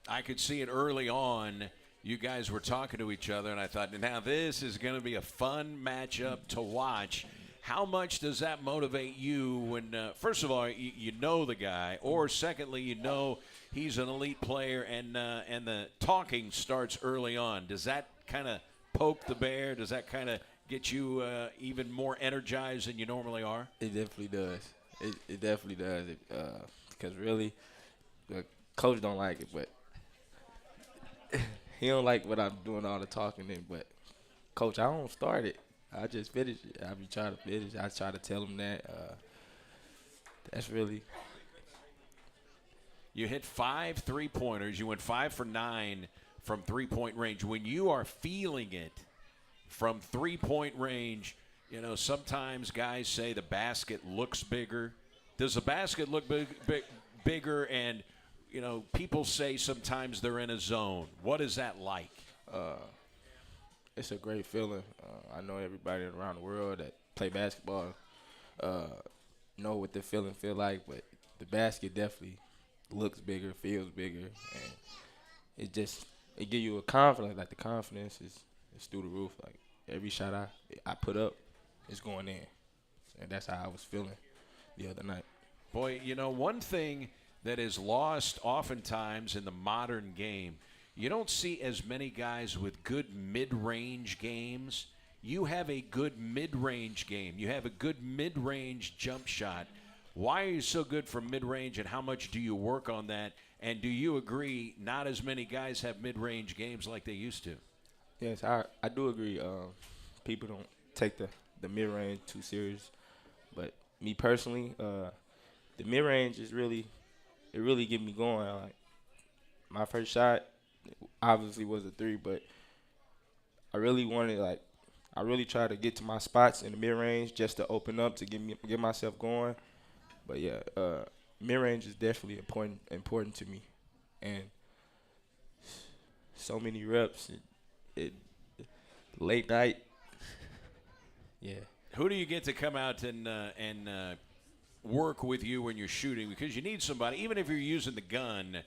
[SPEAKER 1] I could see it early on. You guys were talking to each other, and I thought, now this is going to be a fun matchup to watch. How much does that motivate you when, first of all, you know the guy, or secondly, you know he's an elite player, and the talking starts early on? Does that kind of poke the bear? Does that kind of get you even more energized than you normally are?
[SPEAKER 4] It definitely does. It definitely does. Because really, the coach don't like it, but he don't like what I'm doing all the talking in. But coach, I don't start it. I just finish it. I be trying to finish. I try to tell him that. That's really.
[SPEAKER 1] You hit 5 3-pointers. You went 5 for 9 from 3-point range. When you are feeling it from 3-point range, you know, sometimes guys say the basket looks bigger. Does the basket look bigger? And, you know, people say sometimes they're in a zone. What is that like?
[SPEAKER 4] It's a great feeling. I know everybody around the world that play basketball know what the feeling feel like, but the basket definitely looks bigger, feels bigger, and it gives you a confidence. Like, the confidence is through the roof. Like, every shot I put up is going in, and that's how I was feeling the other night.
[SPEAKER 1] Boy, you know, one thing that is lost oftentimes in the modern game, you don't see as many guys with good mid-range games. You have a good mid-range game. You have a good mid-range jump shot. Why are you so good from mid-range, and how much do you work on that? And do you agree not as many guys have mid-range games like they used to?
[SPEAKER 4] Yes, I do agree. People don't take the mid-range too serious. But me personally, the mid-range is really get me going. Like, my first shot obviously was a 3, but I really tried to get to my spots in the mid-range just to open up to get myself going. But yeah, mid-range is definitely important to me, and so many reps, it late night. Yeah.
[SPEAKER 1] Who do you get to come out and work with you when you're shooting? Because you need somebody, even if you're using the gun,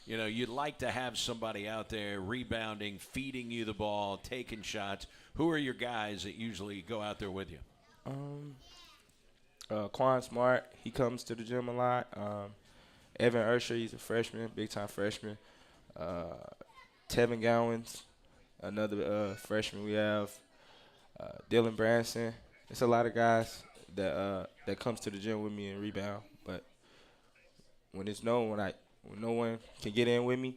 [SPEAKER 1] you know, you'd like to have somebody out there rebounding, feeding you the ball, taking shots. Who are your guys that usually go out there with you?
[SPEAKER 4] Quan Smart, he comes to the gym a lot. Evan Ursher, he's a freshman, big-time freshman. Tevin Gowans, another freshman we have. Dylan Branson. It's a lot of guys that comes to the gym with me and rebound. But when no one can get in with me,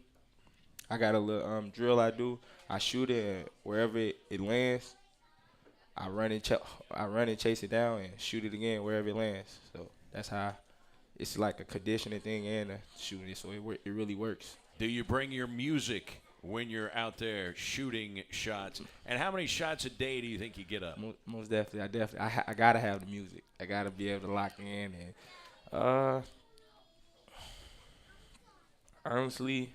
[SPEAKER 4] I got a little drill I do. I shoot it, and wherever it lands, I run and chase it down and shoot it again wherever it lands. So that's how it's like a conditioning thing and a shooting. So it really works.
[SPEAKER 1] Do you bring your music when you're out there shooting shots? And how many shots a day do you think you get up?
[SPEAKER 4] Most definitely. I gotta have the music. I gotta be able to lock in, and honestly,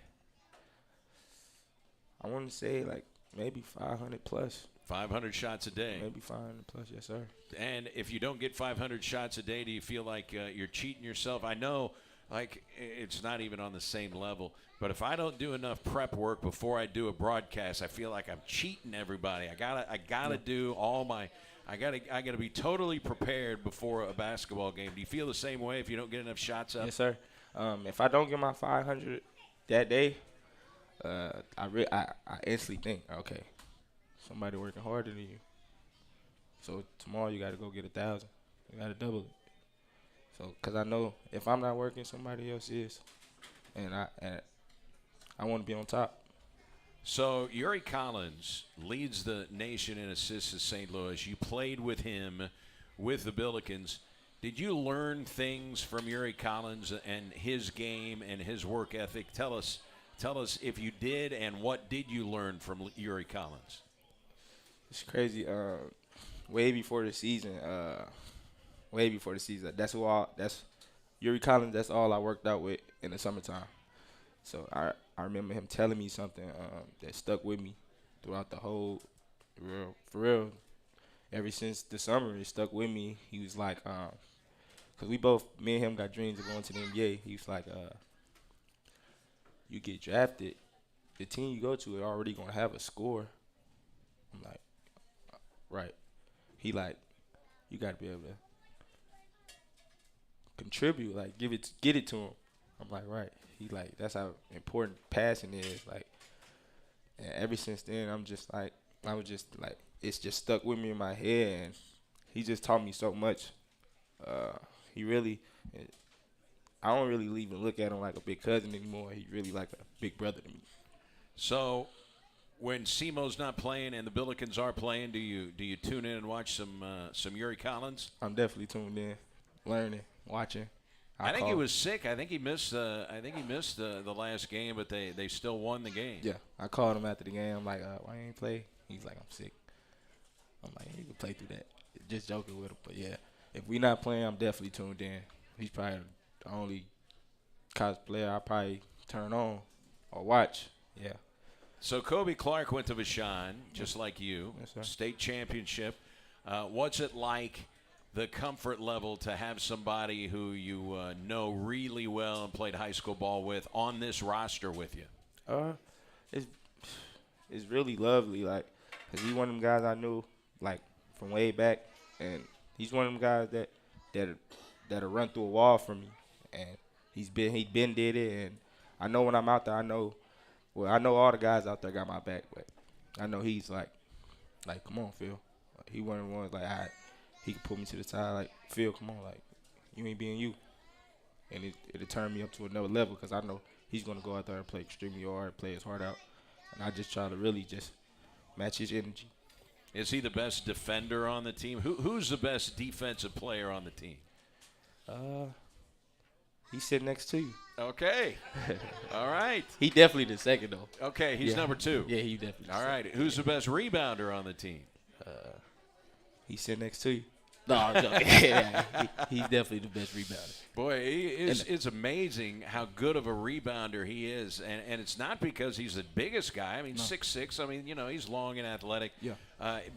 [SPEAKER 4] I want to say like maybe 500 plus.
[SPEAKER 1] 500 shots a day.
[SPEAKER 4] Maybe 500 plus, yes, sir.
[SPEAKER 1] And if you don't get 500 shots a day, do you feel like you're cheating yourself? I know, like, it's not even on the same level. But if I don't do enough prep work before I do a broadcast, I feel like I'm cheating everybody. I gotta do all my. I gotta be totally prepared before a basketball game. Do you feel the same way if you don't get enough shots up?
[SPEAKER 4] Yes, sir. If I don't get my 500 that day, I instantly think, okay, somebody working harder than you. So tomorrow you got to go get 1,000. You got to double it. So, because I know if I'm not working, somebody else is, and I want to be on top.
[SPEAKER 1] So Yuri Collins leads the nation in assists at St. Louis. You played with him with the Billikens. Did you learn things from Yuri Collins and his game and his work ethic? Tell us Tell us if you did, and what did you learn from Yuri Collins?
[SPEAKER 4] It's crazy. Way before the season. That's Yuri Collins. That's all I worked out with in the summertime. So I remember him telling me something that stuck with me throughout the whole for real. Ever since the summer, it stuck with me. He was like, because me and him got dreams of going to the NBA. He was like, you get drafted, the team you go to is already gonna have a score. I'm like, right. He like, you gotta be able to contribute, like get it to him. I'm like, right. He like, that's how important passing is. Like, and ever since then, I was just like, it's just stuck with me in my head, and he just taught me so much. I don't really even look at him like a big cousin anymore. He's really like a big brother to me.
[SPEAKER 1] So, when SEMO's not playing and the Billikens are playing, do you tune in and watch some Yuri Collins?
[SPEAKER 4] I'm definitely tuned in, learning, watching.
[SPEAKER 1] I think he was sick. I think he missed the last game, but they still won the game.
[SPEAKER 4] Yeah, I called him after the game. I'm like, why you ain't play? He's like, I'm sick. I'm like, he can play through that. Just joking with him, but yeah, if we not playing, I'm definitely tuned in. He's probably the only college player I probably turn on or watch. Yeah.
[SPEAKER 1] So Kobe Clark went to Vashon, just like you,
[SPEAKER 4] Yes, sir.
[SPEAKER 1] state championship. What's it like, the comfort level, to have somebody who you know really well and played high school ball with on this roster with you?
[SPEAKER 4] It's really lovely, like, 'cause he's one of them guys I knew, like, from way back, and he's one of them guys that'll run through a wall for me, and he been did it, and I know when I'm out there, I know all the guys out there got my back, but I know he's like, come on, Phil. He one of the ones, like, he can put me to the side, like, Phil, come on, like, you ain't being you. And it'll turn me up to another level, because I know he's going to go out there and play extremely hard, play his heart out. And I just try to really just match his energy.
[SPEAKER 1] Is he the best defender on the team? Who's the best defensive player on the team?
[SPEAKER 4] He's sitting next to you.
[SPEAKER 1] Okay. All right.
[SPEAKER 4] He definitely the second, though.
[SPEAKER 1] Okay, he's number 2.
[SPEAKER 4] Yeah, he definitely
[SPEAKER 1] All right. Who's the best rebounder on the team?
[SPEAKER 4] He's sitting next to you. No, I'm joking. Yeah, he's definitely the best rebounder.
[SPEAKER 1] Boy, it's amazing how good of a rebounder he is. And it's not because he's the biggest guy. I mean, 6'6". I mean, he's long and athletic.
[SPEAKER 4] Yeah.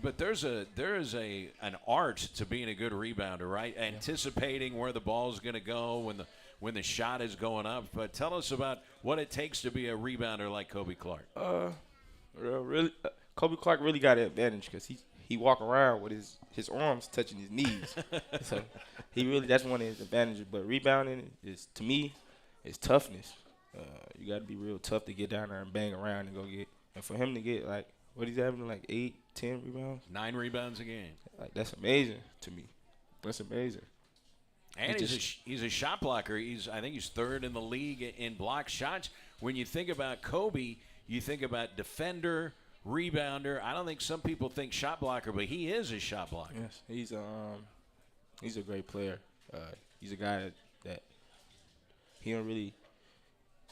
[SPEAKER 1] But there is an art to being a good rebounder, right? Yeah. Anticipating where the ball's going to go when the shot is going up. But tell us about what it takes to be a rebounder like Kobe Clark.
[SPEAKER 4] Really, Kobe Clark really got an advantage because he walk around with his arms touching his knees. So that's one of his advantages. But rebounding is, to me, is toughness. You got to be real tough to get down there and bang around and go get. And for him to get, like, what he's having, like 8, 10 rebounds?
[SPEAKER 1] 9 rebounds a game.
[SPEAKER 4] Like, that's amazing to me. That's amazing.
[SPEAKER 1] And he's a shot blocker. I think he's 3rd in the league in block shots. When you think about Kobe, you think about defender, rebounder. I don't think some people think shot blocker, but he is a shot blocker.
[SPEAKER 4] Yes, he's a great player. He's a guy that he don't really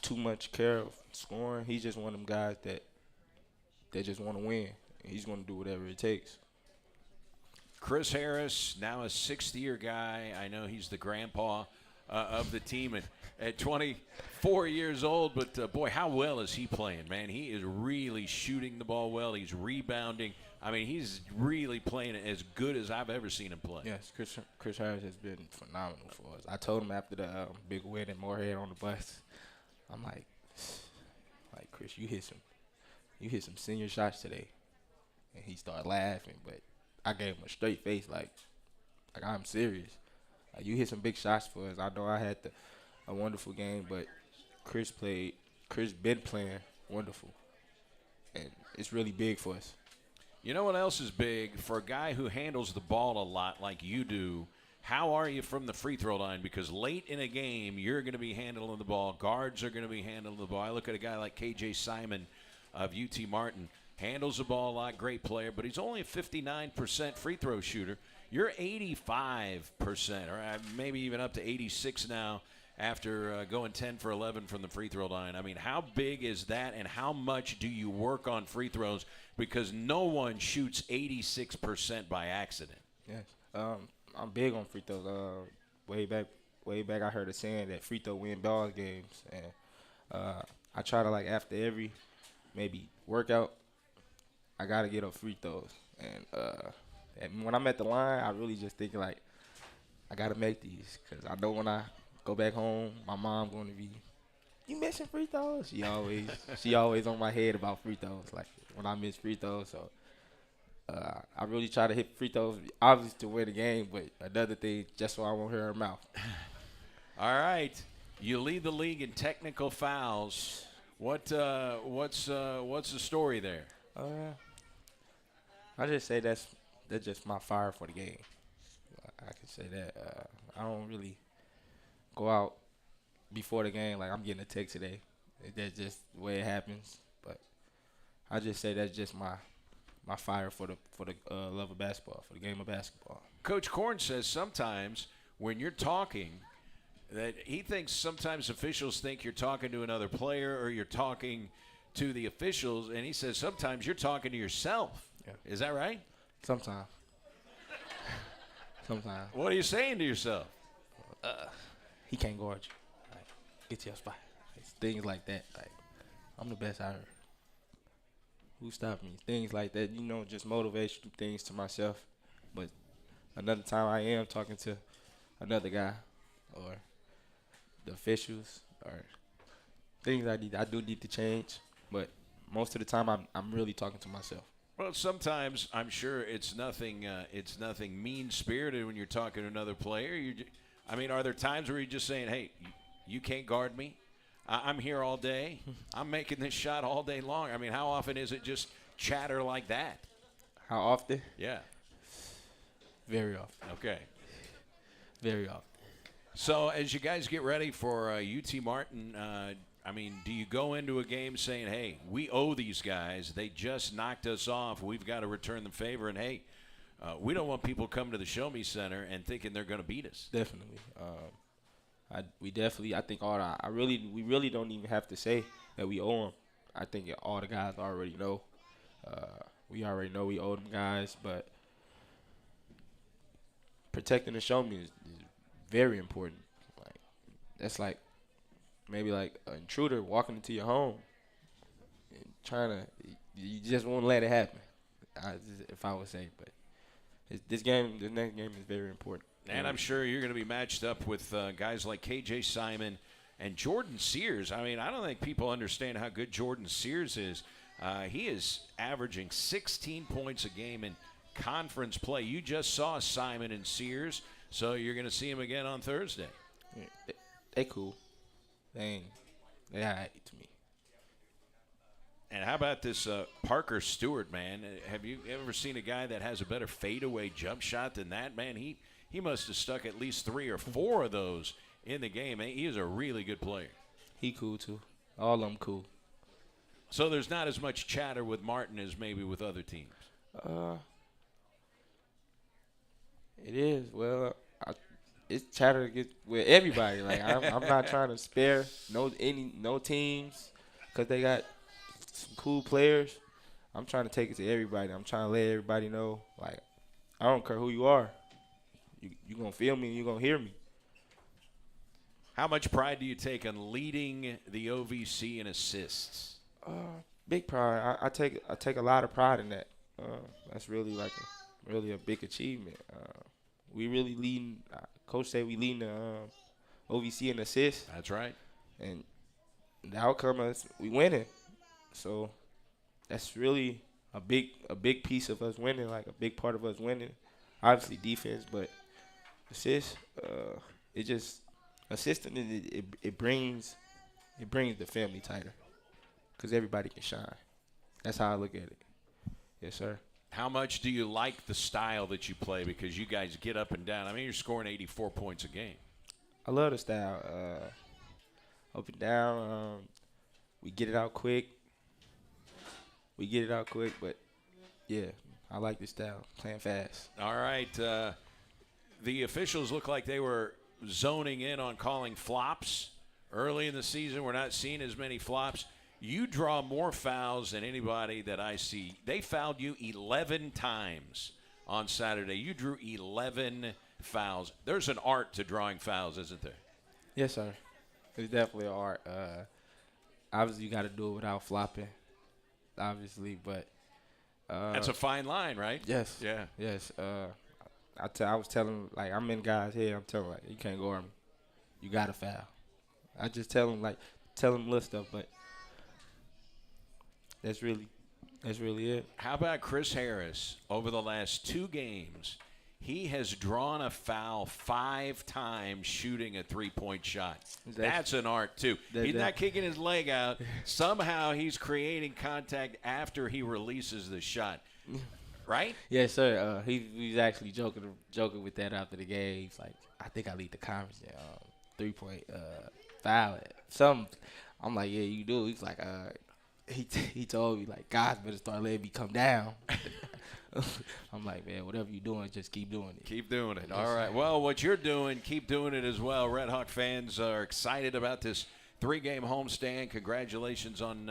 [SPEAKER 4] too much care of scoring. He's just one of them guys that just want to win. He's going to do whatever it takes.
[SPEAKER 1] Chris Harris, now a 6th-year guy. I know he's the grandpa of the team at 24 years old, but boy, how well is he playing, man? He is really shooting the ball well. He's rebounding. I mean, he's really playing as good as I've ever seen him play.
[SPEAKER 4] Yes, Chris Harris has been phenomenal for us. I told him after the big win in Moorhead on the bus, I'm like, Chris, you hit some senior shots today, and he started laughing, but I gave him a straight face, like I'm serious. Like, you hit some big shots for us. I know I had a wonderful game, but Chris been playing wonderful, and it's really big for us.
[SPEAKER 1] You know what else is big? For a guy who handles the ball a lot like you do, how are you from the free throw line? Because late in a game, you're going to be handling the ball. Guards are going to be handling the ball. I look at a guy like K.J. Simon of UT Martin. Handles the ball a lot, great player, but he's only a 59% free throw shooter. You're 85%, or maybe even up to 86 now. after going 10 for 11 from the free throw line. I mean, how big is that, and how much do you work on free throws? Because no one shoots 86% by accident.
[SPEAKER 4] Yes. I'm big on free throws. Way back, I heard a saying that free throw win ball games, and I try to, like, after every maybe workout, I gotta get up free throws. And when I'm at the line, I really just think like I gotta make these, because I know when I go back home, my mom going to be, you missing free throws? She always on my head about free throws, like when I miss free throws. So I really try to hit free throws, obviously to win the game, but another thing, just so I won't hear her mouth.
[SPEAKER 1] All right, you lead the league in technical fouls. What's the story there?
[SPEAKER 4] I just say that's just my fire for the game. I can say that. I don't really go out before the game like I'm getting a text today. That's just the way it happens. But I just say that's just my fire for the love of basketball, for the game of basketball.
[SPEAKER 1] Coach Korn says sometimes when you're talking, that he thinks sometimes officials think you're talking to another player or you're talking to the officials, and he says sometimes you're talking to yourself.
[SPEAKER 4] Yeah.
[SPEAKER 1] Is that right?
[SPEAKER 4] Sometimes. Sometimes.
[SPEAKER 1] What are you saying to yourself?
[SPEAKER 4] He can't guard you. Like, get to your spot. It's things like that. Like, I'm the best out here. Who stopped me? Things like that. Just motivational things to myself. But another time I am talking to another guy or the officials or things I do need to change. But most of the time I'm really talking to myself.
[SPEAKER 1] Well, sometimes I'm sure it's nothing mean-spirited when you're talking to another player. Are there times where you're just saying, hey, you can't guard me? I'm here all day. I'm making this shot all day long. How often is it just chatter like that?
[SPEAKER 4] How often?
[SPEAKER 1] Yeah.
[SPEAKER 4] Very often.
[SPEAKER 1] Okay.
[SPEAKER 4] Very often.
[SPEAKER 1] So as you guys get ready for UT Martin, do you go into a game saying, hey, we owe these guys. They just knocked us off. We've got to return the favor. And, hey, we don't want people coming to the Show Me Center and thinking they're going to beat us.
[SPEAKER 4] Definitely. I think we really don't even have to say that we owe them. I think all the guys already know. We already know we owe them guys, but protecting the Show Me is very important. Like, that's like maybe like an intruder walking into your home and you just won't let it happen. If I would say, but the next game is very important.
[SPEAKER 1] And I'm sure you're going to be matched up with guys like KJ Simon and Jordan Sears. I don't think people understand how good Jordan Sears is. He is averaging 16 points a game in conference play. You just saw Simon and Sears, so you're going to see him again on Thursday.
[SPEAKER 4] Yeah, they cool. They all right to me.
[SPEAKER 1] And how about this Parker Stewart, man? Have you ever seen a guy that has a better fadeaway jump shot than that, man? He must have stuck at least 3 or 4 of those in the game. He is a really good player.
[SPEAKER 4] He cool, too. All of them cool.
[SPEAKER 1] So there's not as much chatter with Martin as maybe with other teams.
[SPEAKER 4] It is. Well, it's chatter with everybody. Like I'm not trying to spare no teams because they got some cool players. I'm trying to take it to everybody. I'm trying to let everybody know, like, I don't care who you are. You gonna feel me and you gonna hear me.
[SPEAKER 1] How much pride do you take on leading the OVC in assists?
[SPEAKER 4] Big pride. I take a lot of pride in that. That's really really a big achievement. We really leading. Coach said we leading the OVC in assists.
[SPEAKER 1] That's right.
[SPEAKER 4] And the outcome is we winning. So that's really a big piece of us winning, like a big part of us winning. Obviously defense, but assists, assisting it brings the family tighter because everybody can shine. That's how I look at it. Yes, sir.
[SPEAKER 1] How much do you like the style that you play? Because you guys get up and down. You're scoring 84 points a game.
[SPEAKER 4] I love the style. Up and down. We get it out quick. But, yeah, I like the style, playing fast.
[SPEAKER 1] All right. The officials look like they were zoning in on calling flops early in the season. We're not seeing as many flops. You draw more fouls than anybody that I see. They fouled you 11 times on Saturday. You drew 11 fouls. There's an art to drawing fouls, isn't there?
[SPEAKER 4] Yes, sir. It's definitely an art. Obviously, you got to do it without flopping, obviously, but
[SPEAKER 1] That's a fine line, right?
[SPEAKER 4] yes,
[SPEAKER 1] Yeah.
[SPEAKER 4] yes. I was telling, like, I'm in guys here. I'm telling, like, you can't go over me. You got to foul. I just tell them little stuff, but that's really it.
[SPEAKER 1] How about Chris Harris over the last 2 games? He has drawn a foul 5 times shooting a three-point shot. That's an art, too. He's not kicking his leg out. Somehow he's creating contact after he releases the shot. Right?
[SPEAKER 4] Yes, sir. He was actually joking with that after the game. He's like, I think I lead the conference in three-point foul. I'm like, yeah, you do. He's like, he told me, like, guys better start letting me come down. I'm like, man, whatever you're doing, just keep doing it.
[SPEAKER 1] Keep doing it. All right. Well, what you're doing, keep doing it as well. Red Hawk fans are excited about this 3-game homestand. Congratulations on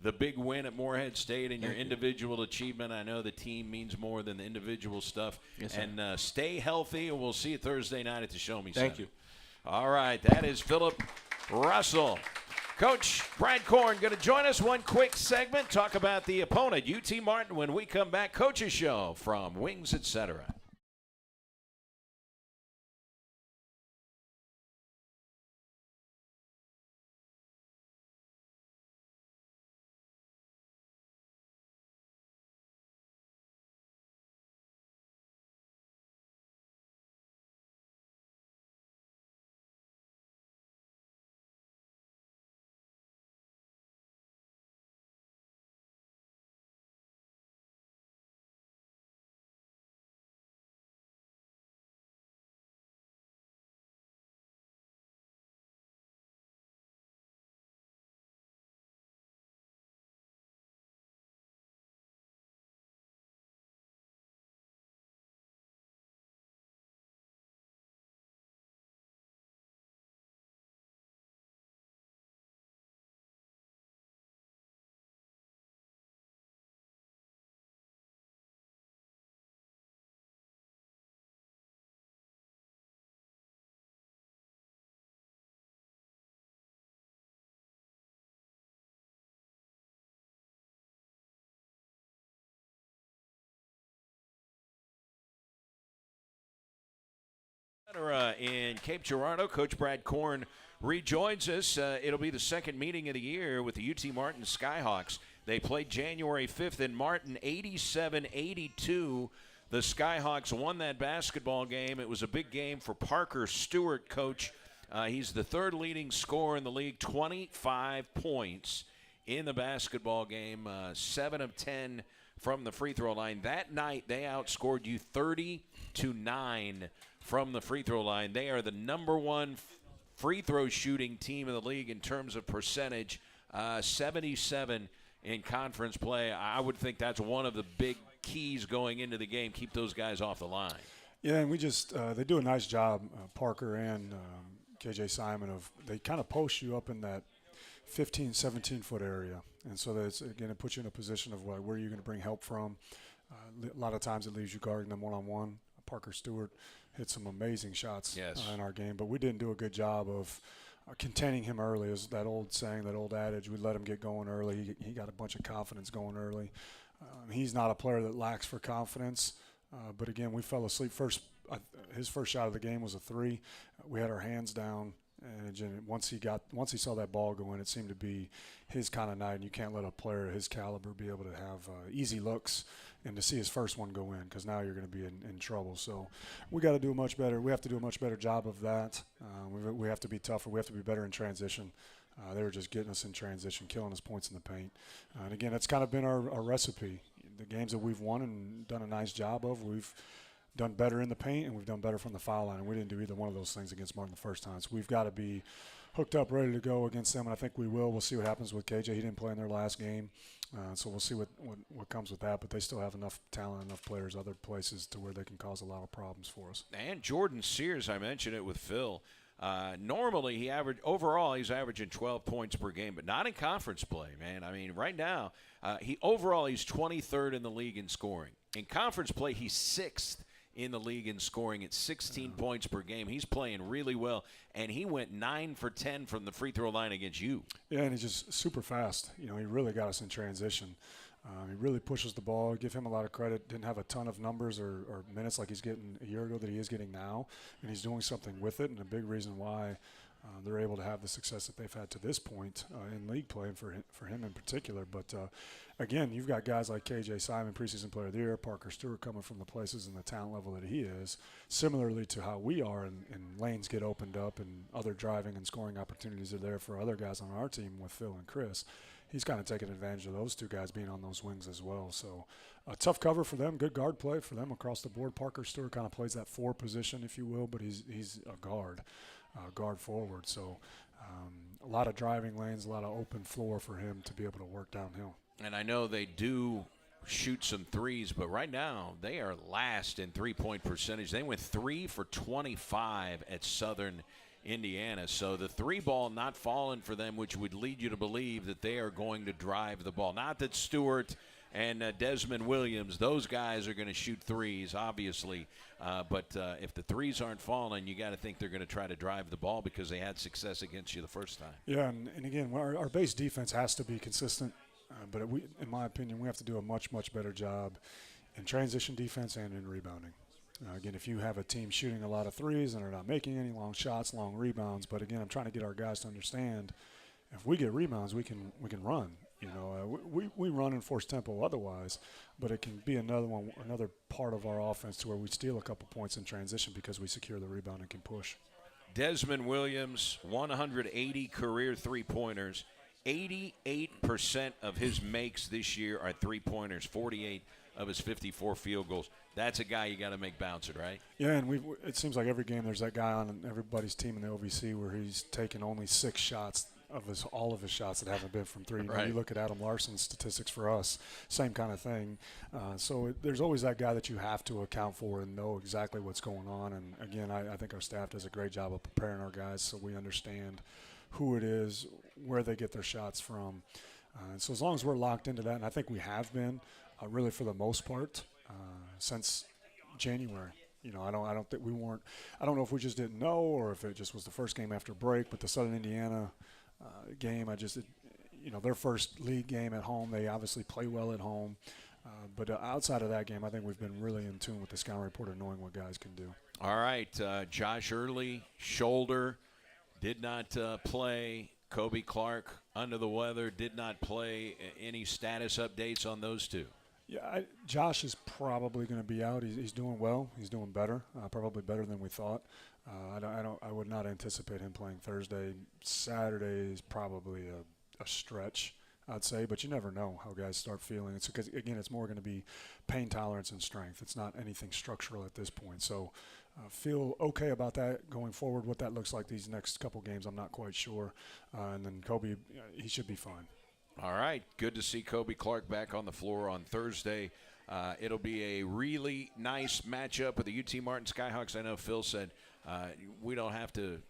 [SPEAKER 1] the big win at Morehead State and your individual achievement. I know the team means more than the individual stuff.
[SPEAKER 4] Yes, sir.
[SPEAKER 1] And stay healthy, and we'll see you Thursday night at the Show Me
[SPEAKER 4] Thank
[SPEAKER 1] Center.
[SPEAKER 4] you.
[SPEAKER 1] All right. That is Philip Russell. Coach Brad Korn going to join us. One quick segment, talk about the opponent, UT Martin, when we come back. Coach's Show from Wings, etc. In Cape Girardeau, Coach Brad Korn rejoins us. It'll be the second meeting of the year with the UT Martin Skyhawks. They played January 5th in Martin, 87-82. The Skyhawks won that basketball game. It was a big game for Parker Stewart, Coach. He's the 3rd leading scorer in the league, 25 points in the basketball game, 7 of 10 from the free throw line. That night, they outscored you 30-9 from the free throw line. They are the number 1 free throw shooting team in the league in terms of percentage, 77 in conference play. I would think that's one of the big keys going into the game. Keep those guys off the line.
[SPEAKER 2] Yeah, and we just they do a nice job, Parker and KJ Simon, they kind of post you up in that 15, 17-foot area. And so that's, again, it puts you in a position of where you're going to bring help from. A lot of times it leaves you guarding them one-on-one. Parker Stewart hit some amazing shots in our game, but we didn't do a good job of containing him early. Is that old saying, that old adage, we let him get going early. He got a bunch of confidence going early. He's not a player that lacks for confidence, but again, we fell asleep. His first shot of the game was a 3. We had our hands down, and once he saw that ball go in, it seemed to be his kind of night. And you can't let a player of his caliber be able to have easy looks and to see his first one go in, because now you're going to be in trouble. So we got to do a much better. We have to do a much better job of that. We have to be tougher. We have to be better in transition. They were just getting us in transition, killing us points in the paint. And again, that's kind of been our recipe. The games that we've won and done a nice job of, we've done better in the paint and we've done better from the foul line. And we didn't do either one of those things against Martin the first time. So we've got to be hooked up, ready to go against them, and I think we will. We'll see what happens with KJ. He didn't play in their last game, so we'll see what comes with that. But they still have enough talent, enough players, other places to where they can cause a lot of problems for us.
[SPEAKER 1] And Jordan Sears, I mentioned it with Phil. Normally, he's averaging 12 points per game, but not in conference play, man. I mean, right now, he's 23rd in the league in scoring. In conference play, he's 6th in the league in scoring at 16 points per game. He's playing really well, and he went 9 for 10 from the free throw line against you.
[SPEAKER 2] Yeah, and he's just super fast. He really got us in transition. He really pushes the ball. Give him a lot of credit. Didn't have a ton of numbers or minutes like he's getting a year ago that he is getting now, and he's doing something with it, and a big reason why they're able to have the success that they've had to this point in league play, and for him in particular. But, again, you've got guys like KJ Simon, preseason player of the year, Parker Stewart coming from the places and the talent level that he is, similarly to how we are, and lanes get opened up and other driving and scoring opportunities are there for other guys on our team with Phil and Chris. He's kind of taking advantage of those two guys being on those wings as well. So a tough cover for them, good guard play for them across the board. Parker Stewart kind of plays that 4 position, if you will, but he's a guard forward. So a lot of driving lanes, a lot of open floor for him to be able to work downhill.
[SPEAKER 1] And I know they do shoot some threes, but right now they are last in three-point percentage. They went 3 for 25 at Southern Indiana. So the 3 ball not falling for them, which would lead you to believe that they are going to drive the ball. Not that Stewart and Desmond Williams, those guys are going to shoot threes, obviously. But if the threes aren't falling, you got to think they're going to try to drive the ball because they had success against you the first time.
[SPEAKER 2] Yeah, and again, our base defense has to be consistent. But in my opinion, we have to do a much, much better job in transition defense and in rebounding. Again, if you have a team shooting a lot of threes and are not making any long shots, long rebounds, but again, I'm trying to get our guys to understand if we get rebounds, we can run. We run and force tempo otherwise, but it can be another part of our offense to where we steal a couple points in transition because we secure the rebound and can push.
[SPEAKER 1] Desmond Williams, 180 career three-pointers. 88% of his makes this year are three-pointers, 48 of his 54 field goals. That's a guy you got to make bounce it, right?
[SPEAKER 2] Yeah, and it seems like every game there's that guy on everybody's team in the OVC where he's taken only 6 shots of all of his shots that haven't been from 3.
[SPEAKER 1] Right.
[SPEAKER 2] You look at Adam Larson's statistics for us, same kind of thing. So there's always that guy that you have to account for and know exactly what's going on. And, again, I think our staff does a great job of preparing our guys so we understand who it is, where they get their shots from. So as long as we're locked into that, and I think we have been really for the most part since January. I don't think we weren't. I don't know if we just didn't know or if it just was the first game after break. But the Southern Indiana game, their first league game at home. They obviously play well at home. But outside of that game, I think we've been really in tune with the scouting report and knowing what guys can do.
[SPEAKER 1] All right, Josh Early, shoulder, did not play. Kobe Clark, under the weather, did not play. Any status updates on those two?
[SPEAKER 2] Yeah, Josh is probably going to be out. He's doing well. He's doing better, probably better than we thought. I would not anticipate him playing Thursday. Saturday is probably a stretch, I'd say, but you never know how guys start feeling. It's because, again, it's more going to be pain tolerance and strength. It's not anything structural at this point. So feel okay about that going forward. What that looks like these next couple games, I'm not quite sure. And then Kobe, he should be fine.
[SPEAKER 1] All right, good to see Kobe Clark back on the floor on Thursday. It'll be a really nice matchup with the UT Martin Skyhawks. I know Phil said we don't have to,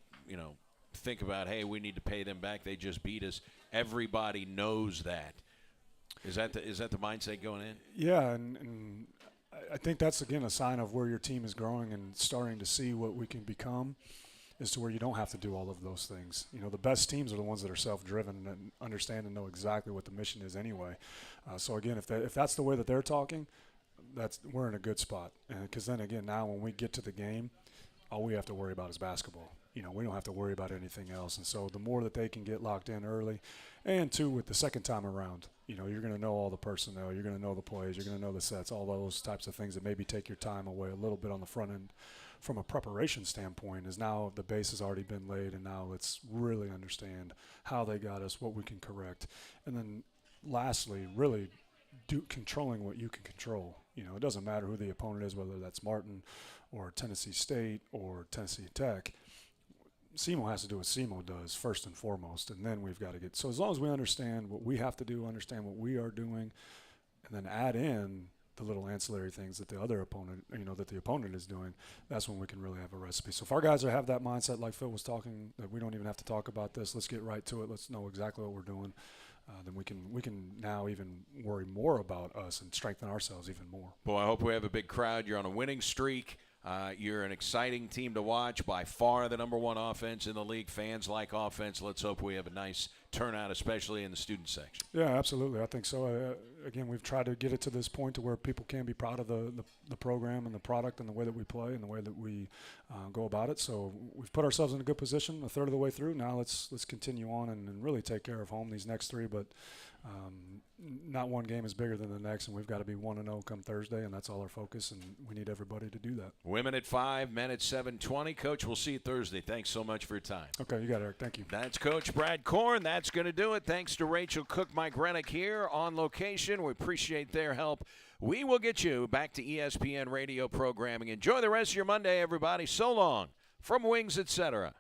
[SPEAKER 1] think about, hey, we need to pay them back. They just beat us. Everybody knows that. Is that the mindset going in?
[SPEAKER 2] Yeah, and I think that's, again, a sign of where your team is growing and starting to see what we can become. Is to where you don't have to do all of those things. The best teams are the ones that are self-driven and understand and know exactly what the mission is anyway. So, again, if that's the way that they're talking, we're in a good spot. Because then, again, now when we get to the game, all we have to worry about is basketball. We don't have to worry about anything else. And so the more that they can get locked in early, and, too, with the second time around, you're going to know all the personnel, you're going to know the plays, you're going to know the sets, all those types of things that maybe take your time away a little bit on the front end. From a preparation standpoint, is now the base has already been laid, and now let's really understand how they got us, what we can correct. And then lastly, really controlling what you can control. It doesn't matter who the opponent is, whether that's Martin or Tennessee State or Tennessee Tech. SEMO has to do what SEMO does first and foremost, and then we've got to get. So as long as we understand what we have to do, understand what we are doing, and then add in the little ancillary things that the other opponent, that the opponent is doing, that's when we can really have a recipe. So if our guys have that mindset, like Phil was talking, that we don't even have to talk about this, let's get right to it, let's know exactly what we're doing, then we can now even worry more about us and strengthen ourselves even more.
[SPEAKER 1] Boy, I hope we have a big crowd. You're on a winning streak. You're an exciting team to watch. By far the number one offense in the league. Fans like offense. Let's hope we have a nice turnout, especially in the student section.
[SPEAKER 2] Yeah, absolutely. I think so. Again, we've tried to get it to this point to where people can be proud of the program and the product and the way that we play and the way that we go about it. So we've put ourselves in a good position a third of the way through. Now let's continue on and really take care of home these next three. But not one game is bigger than the next, and we've got to be 1-0 come Thursday, and that's all our focus, and we need everybody to do that.
[SPEAKER 1] Women at 5, men at 7:20. Coach, we'll see you Thursday. Thanks so much for your time.
[SPEAKER 2] Okay, you got it, Eric. Thank you.
[SPEAKER 1] That's Coach Brad Korn. That's going to do it. Thanks to Rachel Cook, Mike Rennick here on location. We appreciate their help. We will get you back to ESPN radio programming. Enjoy the rest of your Monday, everybody. So long from Wings, etc.